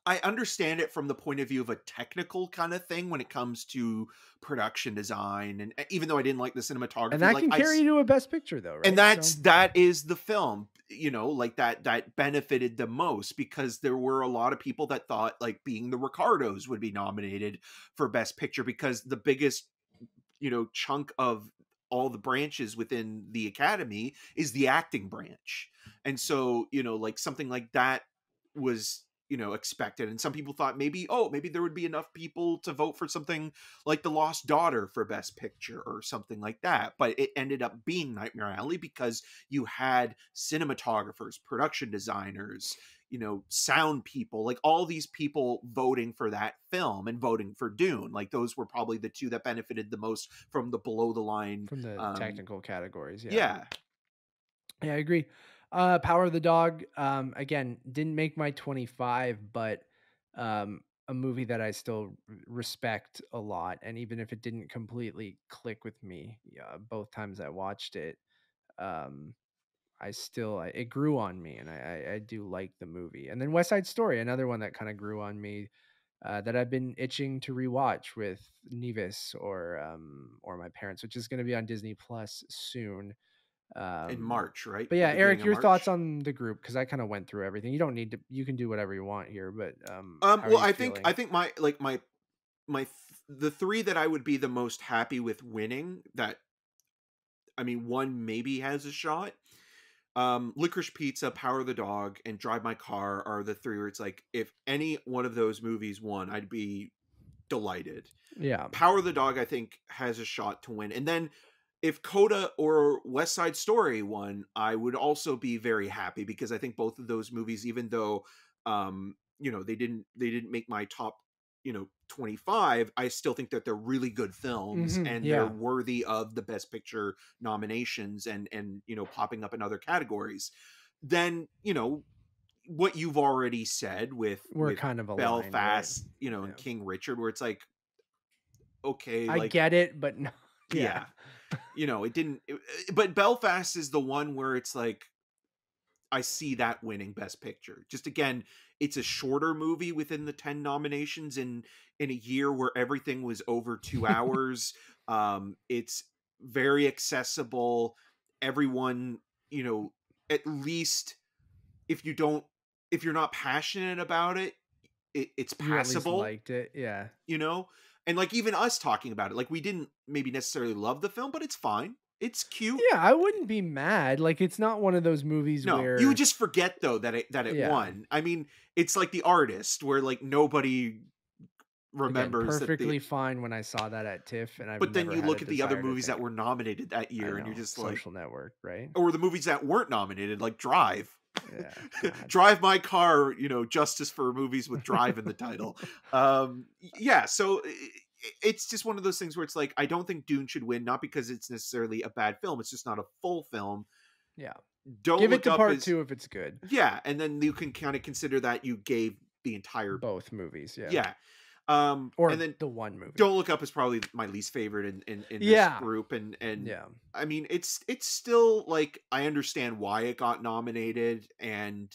I understand it from the point of view of a technical kind of thing when it comes to production design, and even though I didn't like the and cinematography, that like can carry you to a Best Picture though, and right? So that is the film, like that benefited the most, because there were a lot of people that thought like Being the Ricardos would be nominated for Best Picture, because the biggest chunk of all the branches within the academy is the acting branch. And so like something like that was expected, and some people thought maybe there would be enough people to vote for something like The Lost Daughter for Best Picture or something like that, but it ended up being Nightmare Alley because you had cinematographers, production designers, sound people, like all these people voting for that film and voting for Dune. Like those were probably the two that benefited the most from the below the line. from the technical categories, yeah. Yeah. Yeah, I agree. Power of the Dog, again, didn't make my 25, but a movie that I still respect a lot. And even if it didn't completely click with me, yeah, both times I watched it, um, it grew on me, and I do like the movie. And then West Side Story, another one that kind of grew on me, that I've been itching to rewatch with Nevis or my parents, which is going to be on Disney Plus soon. In Um, March, right? but The yeah, beginning Eric, of your thoughts March. on the group? Because I kind of went through everything. You don't need to. You can do whatever you want here. But how are Well, you I feeling? think my the three that I would be the most happy with winning, that I mean, one maybe has a shot. Licorice Pizza, Power the Dog, and Drive My Car are the three where it's like, if any one of those movies won, I'd be delighted. Yeah. Power the Dog, I think, has a shot to win. And then if Coda or West Side Story won, I would also be very happy, because I think both of those movies, even though they didn't make my top 25, I still think that they're really good films, and they're Yeah. worthy of the Best Picture nominations, and popping up in other categories. Then what you've already said with We're kind of aligned, right? Belfast, Yeah. and King Richard, where it's like, okay, I like, get it, but no. yeah, but Belfast is the one where it's like, I see that winning Best Picture. Just again, it's a shorter movie within the 10 nominations in a year where everything was over 2 hours. It's very accessible. Everyone, at least if you're not passionate about it, it's You at least passable. liked it, yeah. And like, even us talking about it, like, we didn't maybe necessarily love the film, but it's fine. It's cute. Yeah, I wouldn't be mad. Like, it's not one of those movies No, where you would just forget though that it Yeah. won. I mean, it's like The Artist, where like nobody again, remembers perfectly fine when I saw that at TIFF, and I've but then never you had look a at the other desire to movies that think- were nominated that I year, and you're know, just like, Social Network, right? or the movies that weren't nominated, like Drive. Yeah. God. Drive My Car, justice for movies with Drive in the title. Yeah, so it's just one of those things where it's like, I don't think Dune should win, not because it's necessarily a bad film, it's just not a full film. Yeah. Don't Give it Look to Up part is, 2 if it's good. yeah, and then you can kind of consider that you gave the entire Both movies, yeah. yeah. Or And then the one movie. Don't Look Up is probably my least favorite in Yeah. this group, and Yeah. I mean, it's still like, I understand why it got nominated, and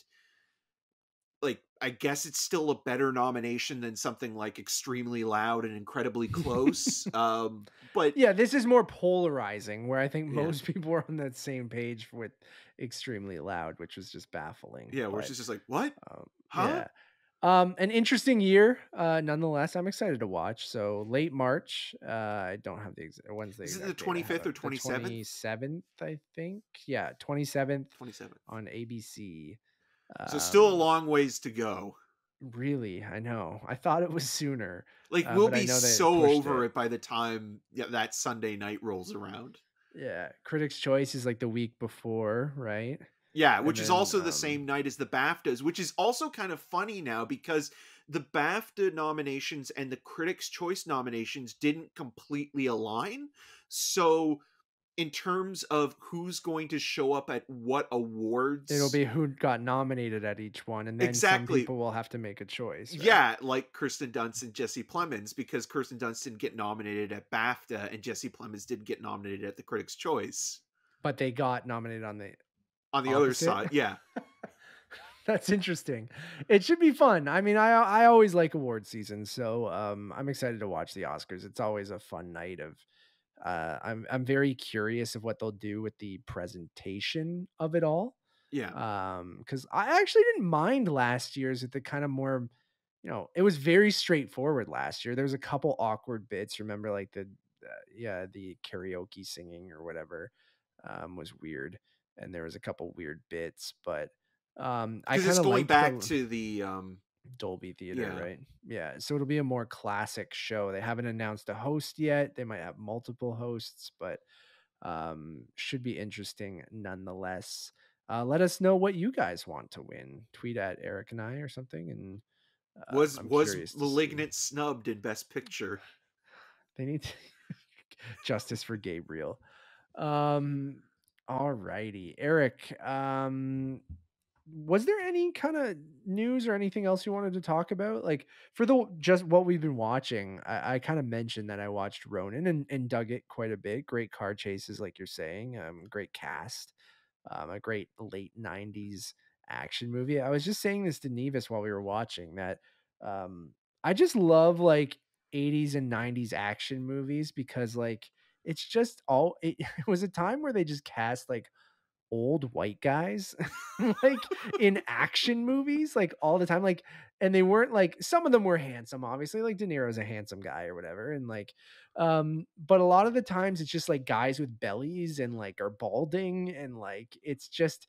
like, I guess it's still a better nomination than something like Extremely Loud and Incredibly Close. But Yeah, this is more polarizing, where I think Yeah. most people are on that same page with Extremely Loud, which was just baffling. yeah, where but, it's just like, what? Yeah. Huh? An interesting year, nonetheless. I'm excited to watch. So late March. I don't have the when's the Is it exact the date? I have 25th or it. The 27th? 27th, I think. Yeah, 27th 27th. on ABC. So still a long ways to go. Really, I know. I thought it was sooner. Like, we'll but I be know they so pushed over it by the time that Sunday night rolls around. Yeah, Critics' Choice is like the week before, right? Yeah, And which is then, also the same night as the BAFTAs, which is also kind of funny now, because the BAFTA nominations and the Critics' Choice nominations didn't completely align. So in terms of who's going to show up at what awards, It'll be who got nominated at each one, and then Exactly. some people will have to make a choice. Right? Yeah, like Kirsten Dunst and Jesse Plemons, because Kirsten Dunst didn't get nominated at BAFTA and Jesse Plemons didn't get nominated at the Critics' Choice. But they got nominated on the Other opposite? side. Yeah. That's interesting. It should be fun. I mean, I always like award season, so I'm excited to watch the Oscars. It's always a fun night of. I'm very curious of what they'll do with the presentation of it all. Yeah. Because I actually didn't mind last year's at the kind of more, it was very straightforward last year. There was a couple awkward bits. Remember, like the karaoke singing or whatever was weird, and there was a couple weird bits, but I Because kind it's of going like back to the Dolby Theater, Yeah. right? Yeah. So it'll be a more classic show. They haven't announced a host yet. They might have multiple hosts, but should be interesting nonetheless. Let us know what you guys want to win. Tweet at Eric and I or something. And was I'm was curious to Malignant snubbed in Best Picture? They need justice for Gabriel. All righty, Eric. Was there any kind of news or anything else you wanted to talk about? Like for just what we've been watching, I kind of mentioned that I watched Ronin and dug it quite a bit. Great car chases, like you're saying. Great cast. A great late 90s action movie. I was just saying this to Nevis while we were watching that I just love like 80s and 90s action movies because like it's just it was a time where they just cast like old white guys like in action movies like all the time. Like and they weren't like, some of them were handsome, obviously, like De Niro's a handsome guy or whatever, and like, but a lot of the times it's just like guys with bellies and like are balding, and like it's just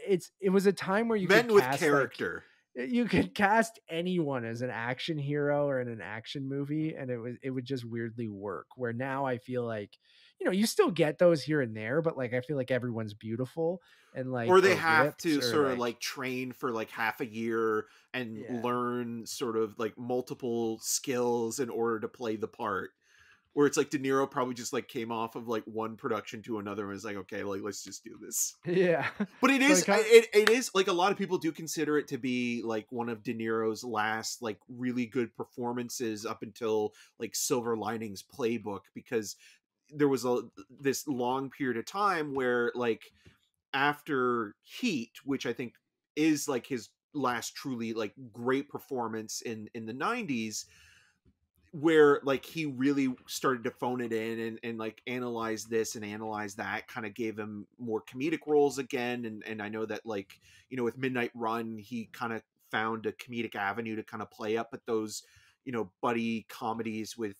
it was a time where you could Men with cast like, character. you could cast anyone as an action hero or in an action movie, and it would just weirdly work. Where now I feel like, you still get those here and there, but like I feel like everyone's beautiful and like, Or they or have ripped to or sort of like, like train for like half a year and yeah. learn sort of like multiple skills in order to play the part. Where it's like De Niro probably just like came off of like one production to another and was like, okay, like let's just do this. Yeah. But it So is it is like, a lot of people do consider it to be like one of De Niro's last like really good performances up until like Silver Linings Playbook, because there was this long period of time where like after Heat, which I think is like his last truly like great performance in the 90s, where like he really started to phone it in and like analyze this and analyze that, kind of gave him more comedic roles again. And I know that like, with Midnight Run, he kind of found a comedic avenue to kind of play up at those, buddy comedies with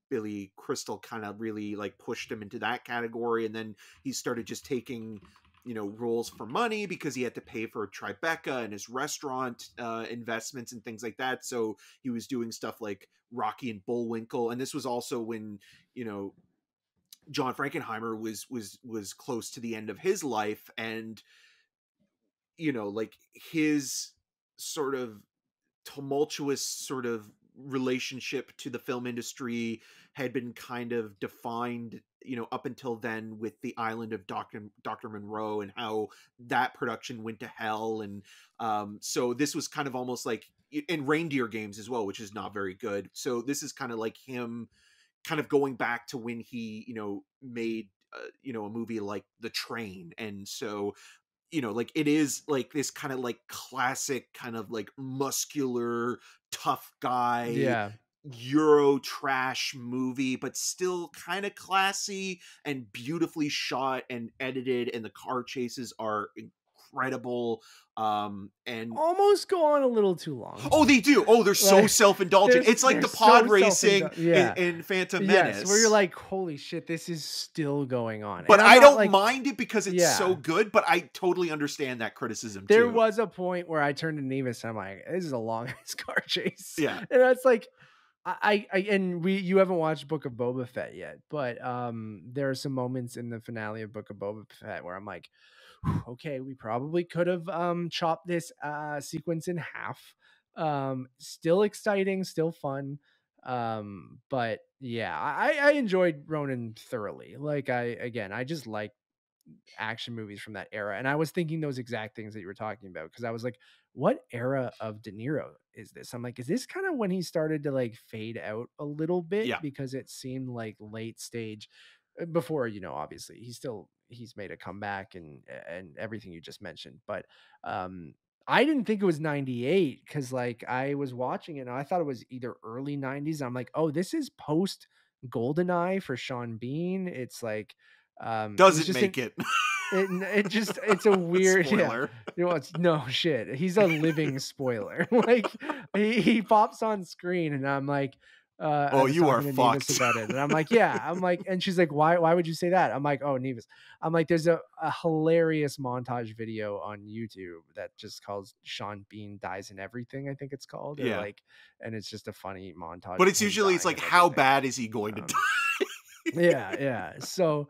Billy Crystal, kind of really like pushed him into that category. And then he started just taking roles for money because he had to pay for Tribeca and his restaurant investments and things like that. So he was doing stuff like Rocky and Bullwinkle, and this was also when John Frankenheimer was close to the end of his life, and like his sort of tumultuous sort of relationship to the film industry had been kind of defined, up until then, with The Island of Dr. Monroe and how that production went to hell. And so this was kind of almost like, in Reindeer Games as well, which is not very good. So this is kind of like him kind of going back to when he, made, a movie like The Train. And so like it is like this kind of like classic kind of like muscular tough guy Yeah. Euro trash movie, but still kind of classy and beautifully shot and edited, and the car chases are incredible. And Almost go on a little too long. oh, they do. Oh, they're so Like, self-indulgent. It's like they're the so pod racing yeah. in Phantom Yes, Menace. where you're like, holy shit, this is still going on. But And I'm I not, don't like, mind it because it's yeah. so good, but I totally understand that criticism There too. was a point where I turned to Nevis and I'm like, this is a long ass car chase. Yeah. And that's like, you haven't watched Book of Boba Fett yet, but there are some moments in the finale of Book of Boba Fett where I'm like, okay, we probably could have chopped this sequence in half. Still exciting, still fun. But yeah, I enjoyed Ronin thoroughly. Like I just like action movies from that era. And I was thinking those exact things that you were talking about, because I was like, what era of De Niro is this? I'm like, is this kind of when he started to like fade out a little bit? Yeah. Because it seemed like late stage before, obviously he's made a comeback and everything you just mentioned. But I didn't think it was 98, because like I was watching it and I thought it was either early 90s. I'm like, oh, this is post Goldeneye for Sean Bean. It's like it was Doesn't just make it. it's a weird Spoiler. Yeah. It's no shit. He's a living spoiler. Like he pops on screen and I'm like, I Oh, was you are talking to Nevis fucked. about it. And I'm like, yeah. I'm like, and she's like, why would you say that? I'm like, oh, Nevis. I'm like, there's a hilarious montage video on YouTube that just calls Sean Bean Dies in Everything, I think it's called. Or Yeah. like, and it's just a funny montage. But of it's him usually, it's dying like, in how everything. bad is he going to Um, die? yeah. So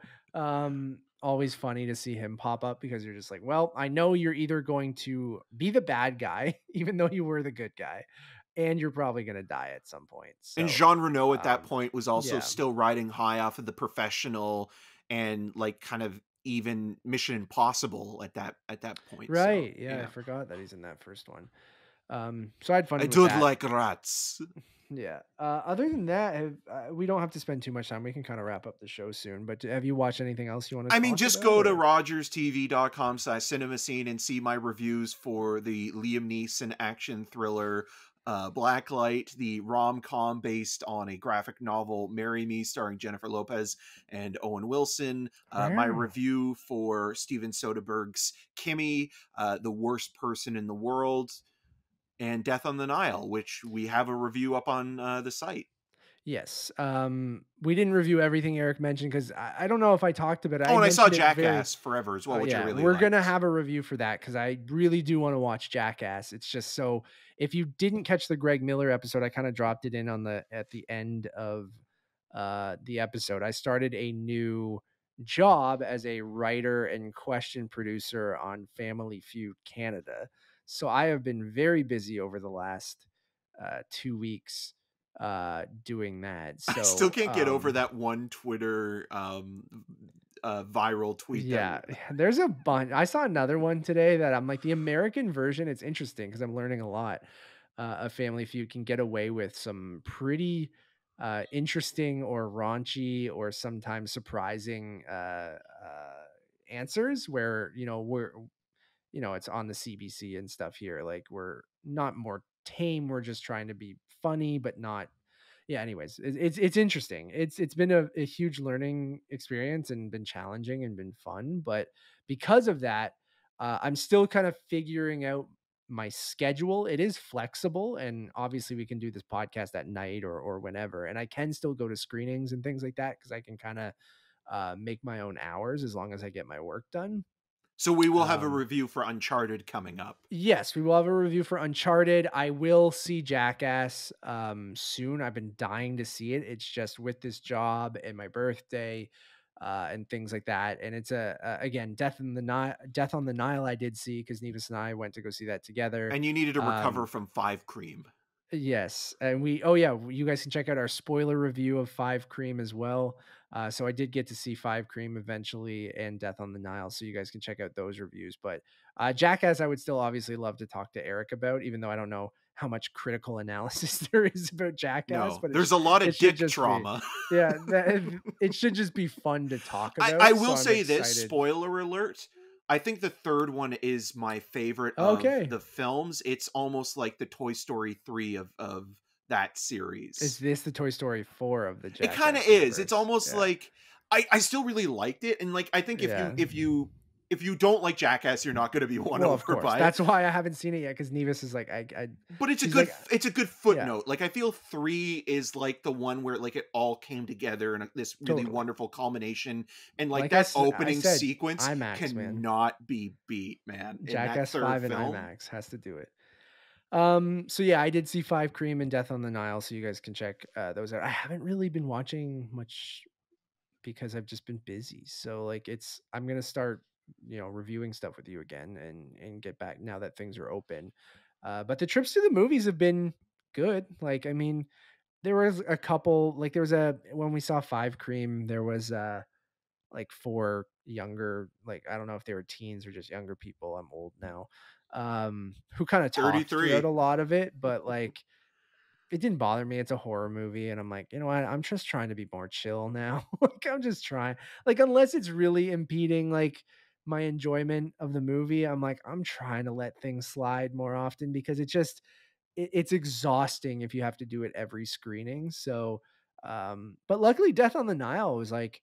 always funny to see him pop up, because you're just like, well, I know you're either going to be the bad guy even though you were the good guy, and you're probably going to die at some point. So And Jean Reno at that um point was also yeah. still riding high off of The Professional and like kind of even Mission Impossible at that point. So Right. Yeah, I forgot that he's in that first one. So I had fun I with don't that. like rats. Yeah. Other than that, we don't have to spend too much time. We can kind of wrap up the show soon. But have you watched anything else you want to I talk mean, just about, go to or? rogerstv.com/cinema scene and see my reviews for the Liam Neeson action thriller Blacklight, the rom-com based on a graphic novel Marry Me starring Jennifer Lopez and Owen Wilson. My Wow. review for Steven Soderbergh's Kimmy, the worst person in the world. and Death on the Nile, which we have a review up on the site. Yes. We didn't review everything Eric mentioned because I don't know if I talked about it. Oh, I and I saw mentioned it very. Jackass Forever as well, which I Yeah, really we're gonna liked. have a review for that because I really do want to watch Jackass. It's just so. If you didn't catch the Greg Miller episode, I kind of dropped it in at the end of the episode. I started a new job as a writer and question producer on Family Feud Canada. So I have been very busy over the last 2 weeks doing that. So I still can't get over that one Twitter viral tweet. Yeah, there's a bunch. I saw another one today that I'm like, the American version. It's interesting because I'm learning a lot. A Family Feud can get away with some pretty interesting or raunchy or sometimes surprising answers where it's on the CBC and stuff here. Like we're not more tame. We're just trying to be funny, but not. Yeah. Anyways, it's interesting. It's been a huge learning experience and been challenging and been fun. But because of that, I'm still kind of figuring out my schedule. It is flexible, and obviously we can do this podcast at night or whenever, and I can still go to screenings and things like that because I can kind of make my own hours as long as I get my work done. So we will have a review for Uncharted coming up. Yes, we will have a review for Uncharted. I will see Jackass soon. I've been dying to see it. It's just with this job and my birthday and things like that. And it's again, Death on the Nile I did see because Nevis and I went to go see that together. And you needed to recover from Five Cream. Yes, and you guys can check out our spoiler review of Five Cream as well. So I did get to see Five Cream eventually and Death on the Nile, so you guys can check out those reviews. But Jackass, I would still obviously love to talk to Eric about, even though I don't know how much critical analysis there is about Jackass. No, but there's a lot of dick trauma. It should just be fun to talk about. I will say this, spoiler alert. I think the third one is my favorite of the films. It's almost like the Toy Story 3 of that series. Is this the Toy Story 4 of the Jackass? It kind of is. It's almost like I still really liked it, and like I think if you don't like Jackass, you're not going to be won over by it. That's why I haven't seen it yet, because Nevis is like, But it's a good footnote. Like I feel 3 is like the one where like it all came together in this really wonderful culmination, and like that opening sequence cannot be beat, man. Jackass 5 and IMAX has to do it. So yeah, I did see Five Cream and Death on the Nile, so you guys can check those out. I haven't really been watching much because I've just been busy. So like I'm gonna start reviewing stuff with you again and get back now that things are open. But the trips to the movies have been good. Like, I mean, there was a couple, like when we saw Five Cream, there was like 4 younger, like I don't know if they were teens or just younger people, I'm old now, who kind of talked throughout a lot of it, but like it didn't bother me. It's a horror movie, and I'm like, you know what? I'm just trying to be more chill now. Like I'm just trying, like unless it's really impeding like my enjoyment of the movie, I'm like, I'm trying to let things slide more often because it's exhausting if you have to do it every screening. So but luckily Death on the Nile was like,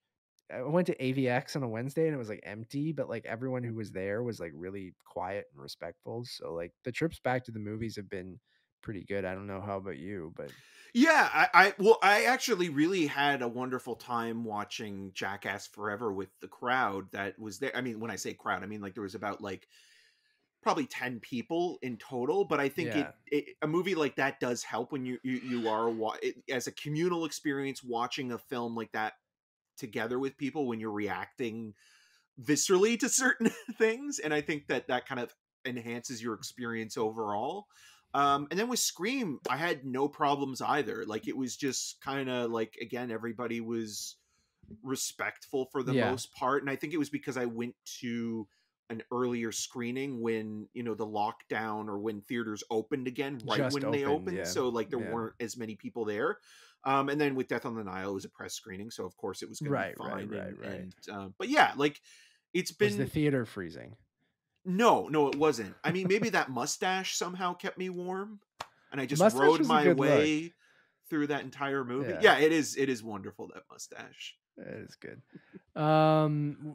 I went to AVX on a Wednesday and it was like empty, but like everyone who was there was like really quiet and respectful. So like the trips back to the movies have been pretty good. I don't know how about you, but yeah, I actually really had a wonderful time watching Jackass Forever with the crowd that was there. I mean, when I say crowd, I mean like there was about like probably 10 people in total, but I think a movie like that does help when you are as a communal experience watching a film like that together with people when you're reacting viscerally to certain things, and I think that kind of enhances your experience overall. And then with Scream, I had no problems either. Like it was just kind of like, again, everybody was respectful for the most part, and I think it was because I went to an earlier screening when the lockdown or when theaters opened again they opened, so like there weren't as many people there. And then with Death on the Nile, it was a press screening, so of course it was going to be fine. Right. But yeah, like it's been. Was the theater freezing? No, it wasn't. I mean, maybe that mustache somehow kept me warm, and I just rode my way through that entire movie. Yeah, it is wonderful, that mustache. It is good.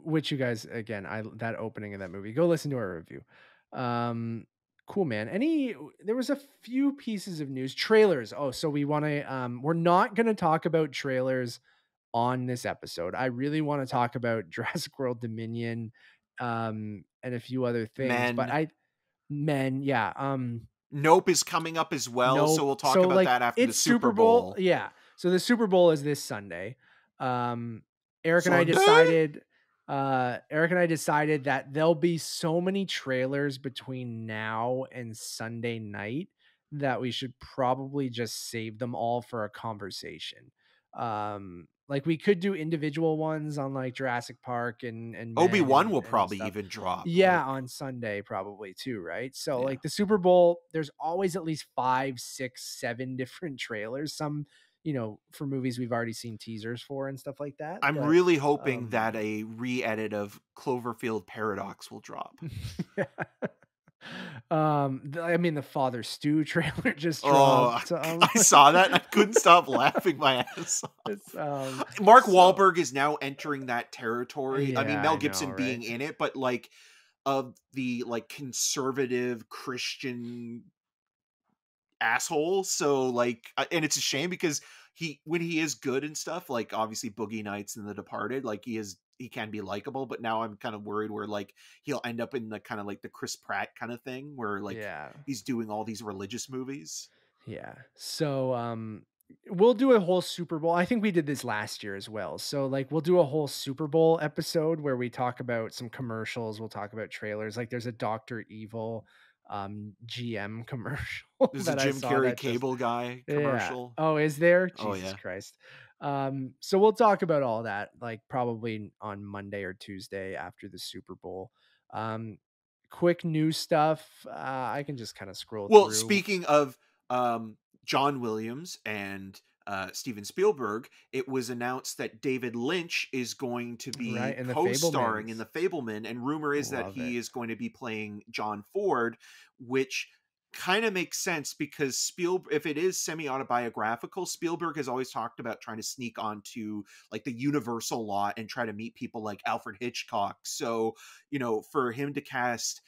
Which you guys, again, that opening of that movie, go listen to our review. Cool, man. There was a few pieces of news, trailers. Oh, so we're not going to talk about trailers on this episode. I really want to talk about Jurassic World Dominion, and a few other things, but Men. yeah. Nope is coming up as well, so Nope. we'll talk So about like that after the it's Super Super Bowl. Bowl. Yeah. So the Super Bowl is this Sunday. Um Eric and I Sunday? decided that there'll be so many trailers between now and Sunday night that we should probably just save them all for a conversation. Like we could do individual ones on like Jurassic Park and Men Obi-Wan will and probably stuff. even drop. Yeah, Like, on Sunday probably too, right? So yeah. like the Super Bowl, there's always at least 5, 6, 7 different trailers. Some, for movies we've already seen teasers for and stuff like that. I'm But really hoping that a re-edit of Cloverfield Paradox will drop. yeah. I mean the Father Stew trailer just Oh, dropped. I saw that and I couldn't stop laughing my ass off. It's Mark Wahlberg is now entering that territory. I mean, yeah, Mel I know, Gibson being right? in it, but like of the like conservative Christian asshole. So like, and it's a shame because when he is good and stuff, like obviously Boogie Nights and The Departed, like he can be likable, but now I'm kind of worried where like he'll end up in the kind of like the Chris Pratt kind of thing where like Yeah. he's doing all these religious movies. Yeah. So we'll do a whole Super Bowl. I think we did this last year as well. So like we'll do a whole Super Bowl episode where we talk about some commercials, we'll talk about trailers. Like there's a Dr. Evil GM commercial There's a that I Jim saw Carrey that just cable guy yeah. commercial. Oh, is there? Oh Jesus yeah. Christ. So we'll talk about all that like probably on Monday or Tuesday after the Super Bowl. Quick news stuff. I can just kind of scroll Well, through. speaking of John Williams and Steven Spielberg, it was announced that David Lynch is going to Right, be and the co-starring in Fablemans. The Fableman, and rumor is that Love he it. is going to be playing John Ford, which kind of makes sense because if it is semi-autobiographical, Spielberg has always talked about trying to sneak onto like the Universal lot and try to meet people like Alfred Hitchcock. So, for him to cast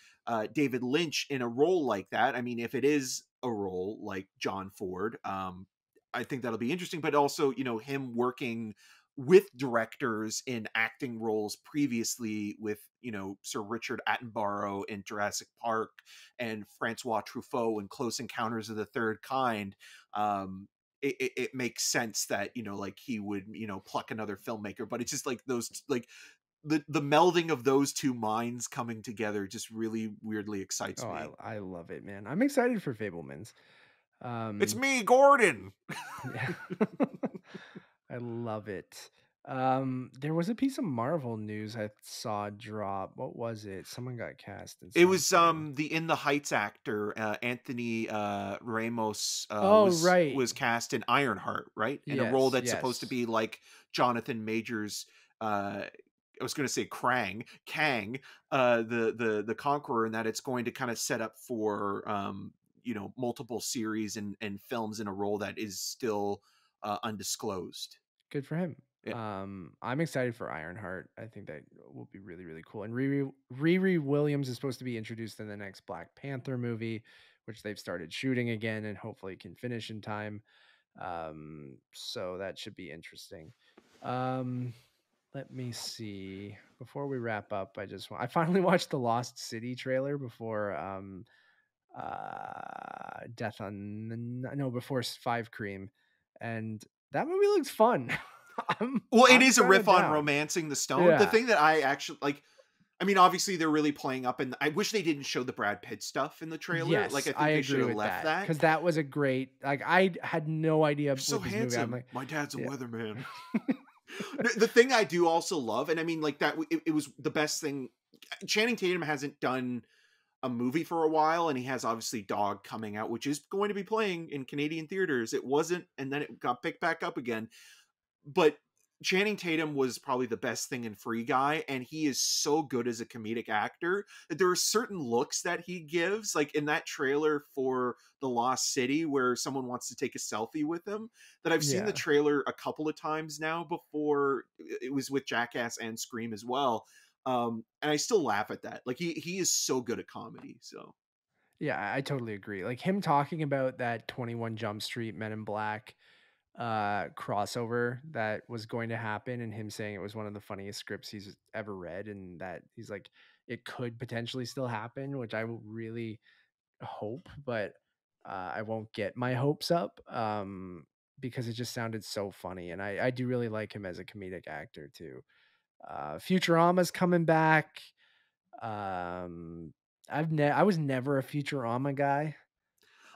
David Lynch in a role like that, I mean, if it is a role like John Ford, I think that'll be interesting. But also, him working with directors in acting roles previously with, Sir Richard Attenborough in Jurassic Park and Francois Truffaut in Close Encounters of the Third Kind. It makes sense that, like he would, pluck another filmmaker, but it's just like those, like, the melding of those two minds coming together just really weirdly excites Oh, me. I love it, man. I'm excited for Fablemans. It's me, Gordon. Yeah. I love it. There was a piece of Marvel news I saw drop. What was it? Someone got cast in It was something. the In the Heights actor Anthony Ramos Oh, was right. cast in Ironheart, right? In a role Yes, that's supposed to yes. be like Jonathan Majors. I was going to say Kang, the Conqueror, and that it's going to kind of set up for multiple series and films in a role that is still undisclosed. Good for him. Yeah. I'm excited for Ironheart. I think that will be really, really cool. And Riri Williams is supposed to be introduced in the next Black Panther movie, which they've started shooting again and hopefully can finish in time. So that should be interesting. Let me see. Before we wrap up, I finally watched the Lost City trailer before Death on no before Five Cream, and that movie looks fun. Well, it I'm is a kind of riff on down. Romancing the Stone. The Yeah. thing that I actually like, I mean, obviously they're really playing up, and I wish they didn't show the Brad Pitt stuff in the trailer. Like, Yes, I I think they should agree have with left that that. because that was a great. Like I had no idea You're so with this movie. I'm handsome. like, My dad's a yeah. weatherman. The thing I do also love, and I mean, like that, it was the best thing. Channing Tatum hasn't done a movie for a while, and he has obviously Dog coming out, which is going to be playing in Canadian theaters. It wasn't, and then it got picked back up again. But Channing Tatum was probably the best thing in Free Guy, and he is so good as a comedic actor that there are certain looks that he gives, like in that trailer for The Lost City where someone wants to take a selfie with him, that I've seen the Yeah. trailer a couple of times now before. It was with Jackass and Scream as well. And I still laugh at that. Like he is so good at comedy. So Yeah, I totally agree. Like him talking about that 21 Jump Street Men in Black crossover that was going to happen, and him saying it was one of the funniest scripts he's ever read, and that he's like it could potentially still happen, which I will really hope, but I won't get my hopes up because it just sounded so funny, and I do really like him as a comedic actor too. Futurama's coming back. um I was never a Futurama guy.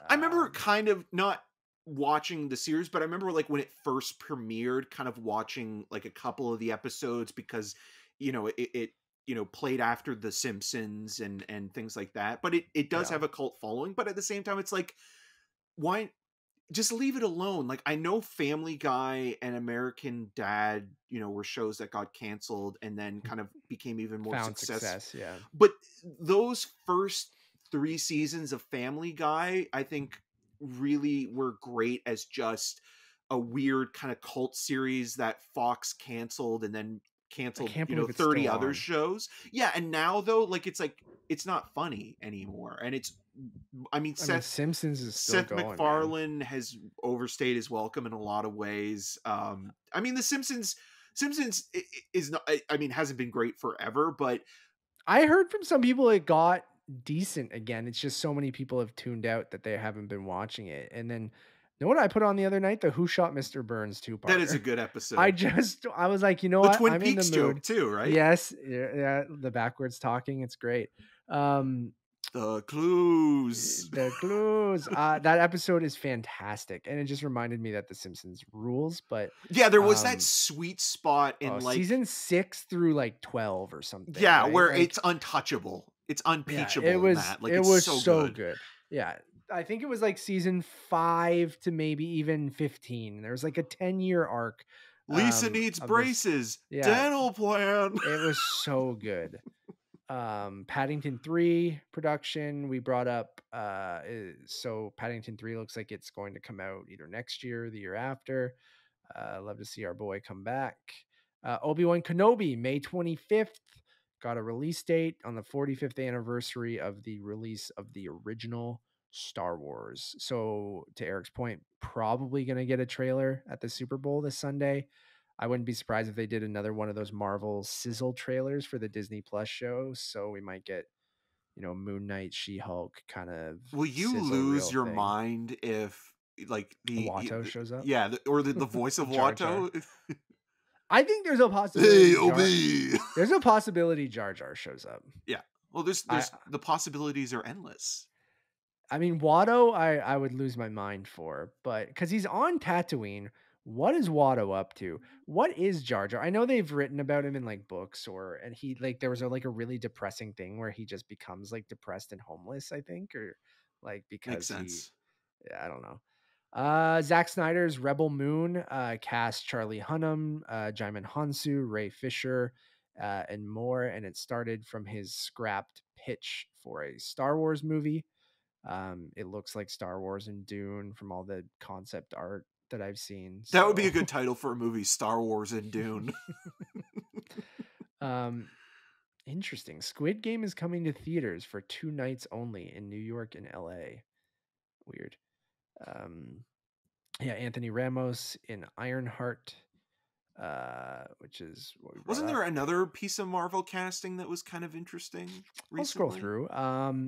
I remember um kind of not watching the series, but I remember like when it first premiered, kind of watching like a couple of the episodes because it played after The Simpsons and things like that. But it does yeah, have a cult following. But at the same time, it's like why just leave it alone. Like I know Family Guy and American Dad, were shows that got canceled and then kind of became even more found success. success, yeah. But those first 3 seasons of Family Guy, I think really were great as just a weird kind of cult series that Fox canceled and then I canceled, can't believe it's 30 still other on. shows. Yeah, and now though, like it's not funny anymore. And I mean I mean, Seth Simpsons is still Seth going, man. MacFarlane has overstayed his welcome in a lot of ways. I mean, The Simpsons is not. I mean, hasn't been great forever, but I heard from some people it got decent again. It's just so many people have tuned out that they haven't been watching it. And then, you know what I put on the other night? The Who Shot Mr. Burns that is a two-parter. good episode. I was like, you know The what? Twin I'm in the Peaks joke mood. too, right? Yes, yeah, yeah, the backwards talking, it's great. Um, The clues. the clues. That episode is fantastic, and it just reminded me that The Simpsons rules. But Yeah, there was that um, sweet spot in oh, like season 6 through like 12 or something, yeah, right? where Like, it's untouchable. It's yeah, unpeachable, Matt. Like it it's was so so good. good. Yeah. I think it was like season 5 to maybe even 15. There was like a 10-year arc Lisa needs of this. braces. Yeah, Dental plan. it was so good. Paddington 3 production we brought up. So Paddington 3 looks like it's going to come out either next year or the year after. Love to see our boy come back. Obi-Wan Kenobi, May 25th, got a release date on the 45th anniversary of the release of the original Star Wars. So, to Eric's point, probably going to get a trailer at the Super Bowl this Sunday. I wouldn't be surprised if they did another one of those Marvel sizzle trailers for the Disney Plus show. So, we might get, Moon Knight, She-Hulk kind of Will you sizzle lose reel your thing. mind if like Watto shows up. yeah, or the voice of Jar Jar. Watto? I think there's a Hey, possibility Obi. there's a possibility Jar Jar shows up. Yeah. Well, I there's the possibilities are endless. I mean Watto I would lose my mind for, but cuz he's on Tatooine, what is Watto up to? What is Jar Jar? I know they've written about him in like books and he like there was like a really depressing thing where he just becomes like depressed and homeless, I think, or like Makes because he sense. yeah, I don't know. Zack Snyder's Rebel Moon cast Charlie Hunnam, Jaimin Hansu, Ray Fisher, and more. And it started from his scrapped pitch for a Star Wars movie. It looks like Star Wars and Dune from all the concept art that I've seen. That would be a So, good title for a movie, Star Wars and Dune. um, interesting. Squid Game is coming to theaters for 2 nights only in New York and LA. Weird. Um, yeah, Anthony Ramos in Ironheart, which is what we brought Wasn't there up. another piece of Marvel casting that was kind of interesting I'll scroll recently? through.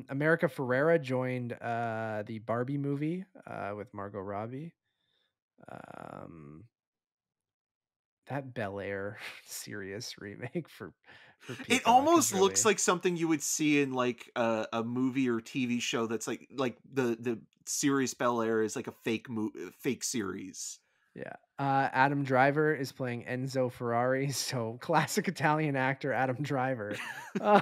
America Ferrera joined the Barbie movie with Margot Robbie. Um, that Bel Air serious remake for It Peacock is almost looks really, like something you would see in like a movie or TV show that's like the series Bel Air is like a fake series. yeah. Adam Driver is playing Enzo Ferrari, so classic Italian actor Adam Driver, uh,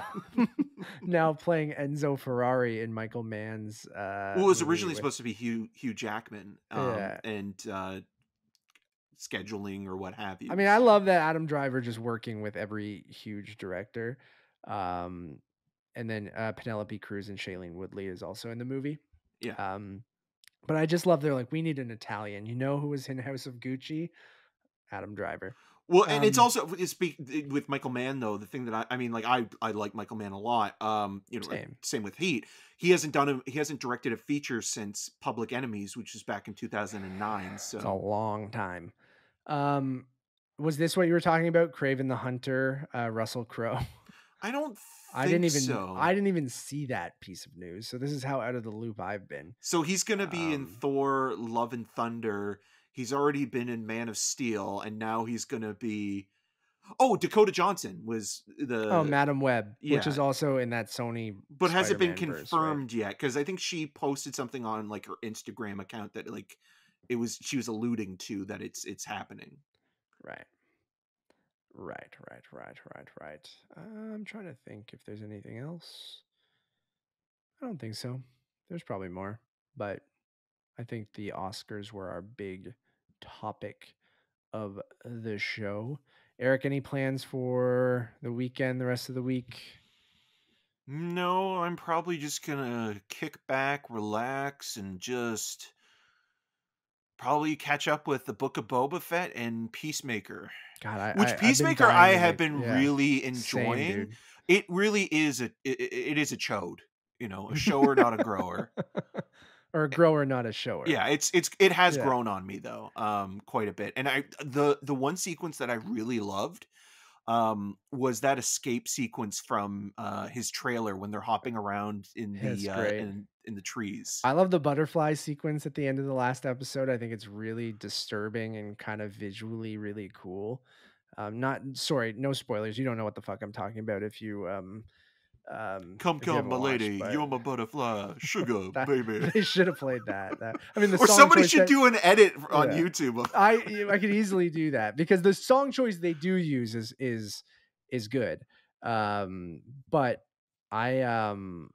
now playing Enzo Ferrari in Michael Mann's Well, it was movie originally with supposed to be Hugh Jackman, yeah. and scheduling or what have I you. mean, I So love that Adam Driver just working with every huge director. Um, and then Penelope Cruz and Shailene Woodley is also in the movie. yeah, Um, but I just love they're like, we need an Italian. You know who was in House of Gucci? Adam Driver. Well, and it's Um, also with Michael Mann though. The thing that I mean, like I like Michael Mann a lot. Same. Same with Heat. He hasn't directed a feature since Public Enemies, which was back in 2009. It's a So long time. Um, was this what you were talking about? Craven the Hunter, Russell Crowe. I don't I think I so. didn't even see that piece of news. So this is how out of the loop I've been. So he's gonna be in Um, Thor: Love and Thunder. He's already been in Man of Steel, and now he's gonna be. Oh, Dakota Johnson was oh, the Madam Web, which yeah, is also in that Sony but has it been Spider-Man verse, right? confirmed yet? Because I think she posted something on like her Instagram account that like she was alluding to that it's happening. Right. Right. I'm trying to think if there's anything else. I don't think so. There's probably more, but I think the Oscars were our big topic of the show. Eric, any plans for the weekend, the rest of the week? No, I'm probably just gonna kick back, relax, and just probably catch up with the Book of Boba Fett and Peacemaker. God, Which I've been Peacemaker I dying to have make, been yeah, really same, enjoying. dude. It really is it is a chode, a shower, not a grower. Or a grower, not a shower. Yeah, it has Yeah. grown on me though, quite a bit. And the one sequence that I really loved was that escape sequence from his trailer when they're hopping around in It's the great. in the trees. I love the butterfly sequence at the end of the last episode. I think it's really disturbing and kind of visually really cool. Not sorry, no spoilers. You don't know what the fuck I'm talking about Come, if you come, haven't my watched, lady, but you're my butterfly, sugar, that baby. they should have played that. I mean, the Or song somebody choice should that do an edit on yeah, YouTube. I could easily do that because the song choice they do use is good. Um, but I I'm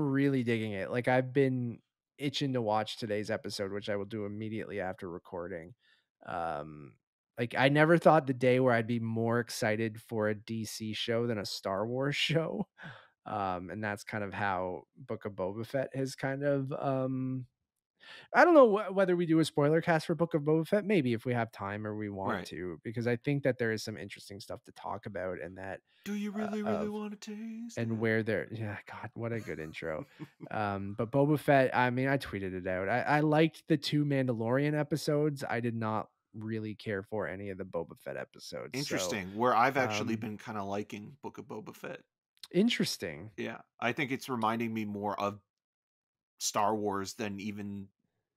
really digging it. Like I've been itching to watch today's episode, which I will do immediately after recording. Um, like I never thought the day where I'd be more excited for a DC show than a Star Wars show. And that's kind of how Book of Boba Fett has kind of I don't know whether we do a spoiler cast for Book of Boba Fett. Maybe if we have time or we want Right. to, because I think that there is some interesting stuff to talk about, and that Do you really, really of want to taste and it? where they're yeah, God, what a good intro. But Boba Fett, I mean, I tweeted it out. I liked the 2 Mandalorian episodes. I did not really care for any of the Boba Fett episodes. So Interesting. Where I've actually um been kind of liking Book of Boba Fett. interesting. Yeah, I think it's reminding me more of Star Wars than even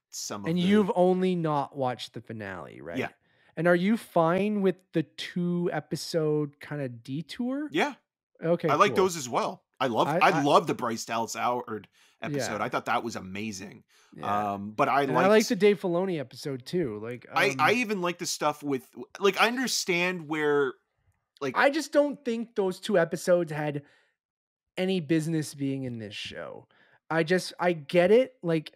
some And of the. you've only not watched the finale, Yeah, right? And are you fine with the 2 episode kind of detour? yeah, Okay, I like cool. those as well. I I I love the Bryce Dallas Howard episode. yeah, I thought that was amazing. yeah. But I And I like the liked. Dave Filoni episode too. Like, I even like the stuff with like I understand where like I just don't think those 2 episodes had any business being in this show. I get it. Like,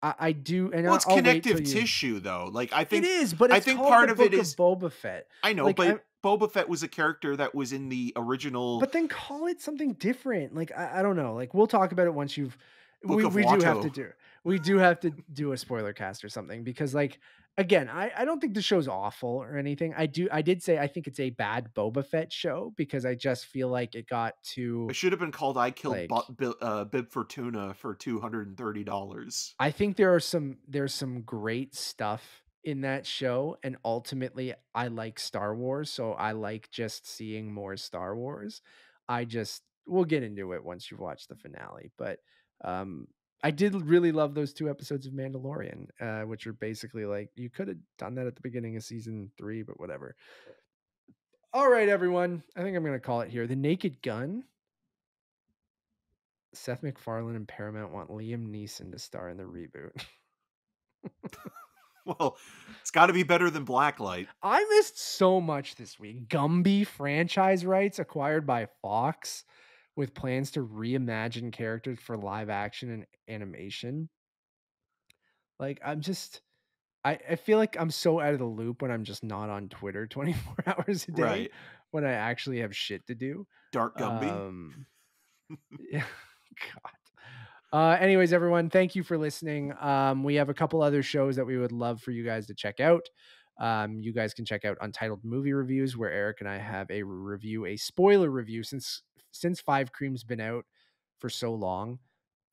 I do, and well it's I'll wait till connective you. tissue though. Like I It think is, but I it's think called the part of it Book of is Boba Fett. I know, Like, but Boba Fett was a character that was in the original but then call it something different. Like I don't know. Like we'll talk about it once you've Book of we do have to Watto. do we do have to do a spoiler cast or something because like again, I don't think the show's awful or anything. I did say I think it's a bad Boba Fett show because I just feel like it got It too should have been called I Killed like Bib Fortuna for $230. I think there's some great stuff in that show and ultimately I like Star Wars, so I like just seeing more Star Wars. I just we'll get into it once you've watched the finale, but um I did really love those 2 episodes of Mandalorian, which are basically like you could have done that at the beginning of season 3, but whatever. All right, everyone. I think I'm going to call it here. The Naked Gun. Seth MacFarlane and Paramount want Liam Neeson to star in the reboot. Well, it's got to be better than Blacklight. I missed so much this week. Gumby franchise rights acquired by Fox with plans to reimagine characters for live action and animation. Like I feel like I'm so out of the loop when I'm just not on Twitter 24 hours a day Right. when I actually have shit to do. Dark Gumby. Yeah, God. Anyways, everyone, thank you for listening. We have a couple other shows that we would love for you guys to check out. You guys can check out Untitled Movie Reviews, where Eric and I have a spoiler review, since Five Cream's been out for so long,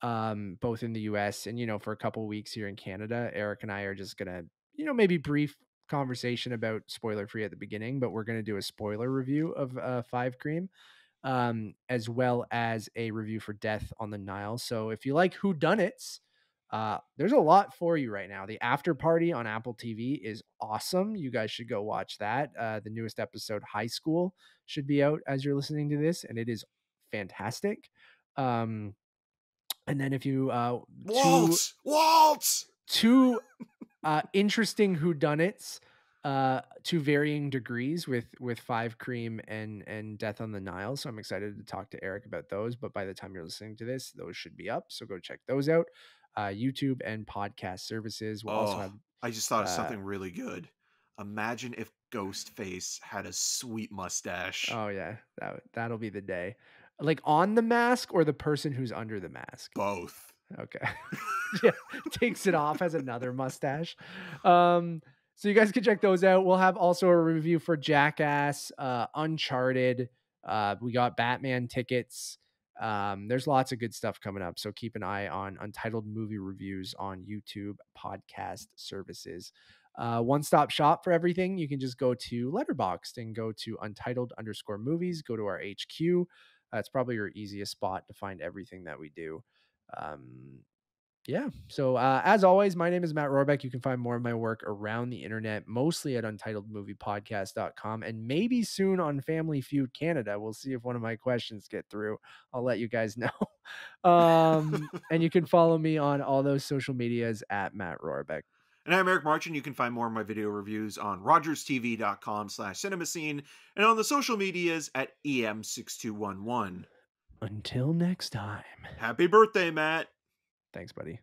both in the US and, for a couple weeks here in Canada. Eric and I are just gonna, maybe brief conversation about spoiler free at the beginning, but we're gonna do a spoiler review of Five Cream, as well as a review for Death on the Nile. So if you like whodunits, there's a lot for you right now. The After Party on Apple TV is awesome. You guys should go watch that. The newest episode, High School, should be out as you're listening to this, and it is fantastic. And then if you Waltz two interesting whodunits, to varying degrees with Five Cream and Death on the Nile. So I'm excited to talk to Eric about those. But by the time you're listening to this, those should be up. So go check those out. YouTube and podcast services will also have. I just thought of something really good. Imagine if Ghostface had a sweet mustache. Oh yeah, that'll be the day. Like on the mask or the person who's under the mask? Both. Okay. Yeah, takes it off, has another mustache. So you guys can check those out. We'll have also a review for Jackass, Uncharted. We got Batman tickets. There's lots of good stuff coming up. So keep an eye on Untitled Movie Reviews on YouTube podcast services. One-stop shop for everything. You can just go to Letterboxd and go to Untitled_movies. Go to our HQ. It's probably your easiest spot to find everything that we do. Yeah. So as always, my name is Matt Rohrbeck. You can find more of my work around the internet, mostly at untitledmoviepodcast.com, and maybe soon on Family Feud Canada. We'll see if one of my questions get through. I'll let you guys know. And you can follow me on all those social medias at Matt Rohrbeck. And I'm Eric Marchin. You can find more of my video reviews on rogerstv.com/cinemascene and on the social medias at EM6211. Until next time. Happy birthday, Matt. Thanks, buddy.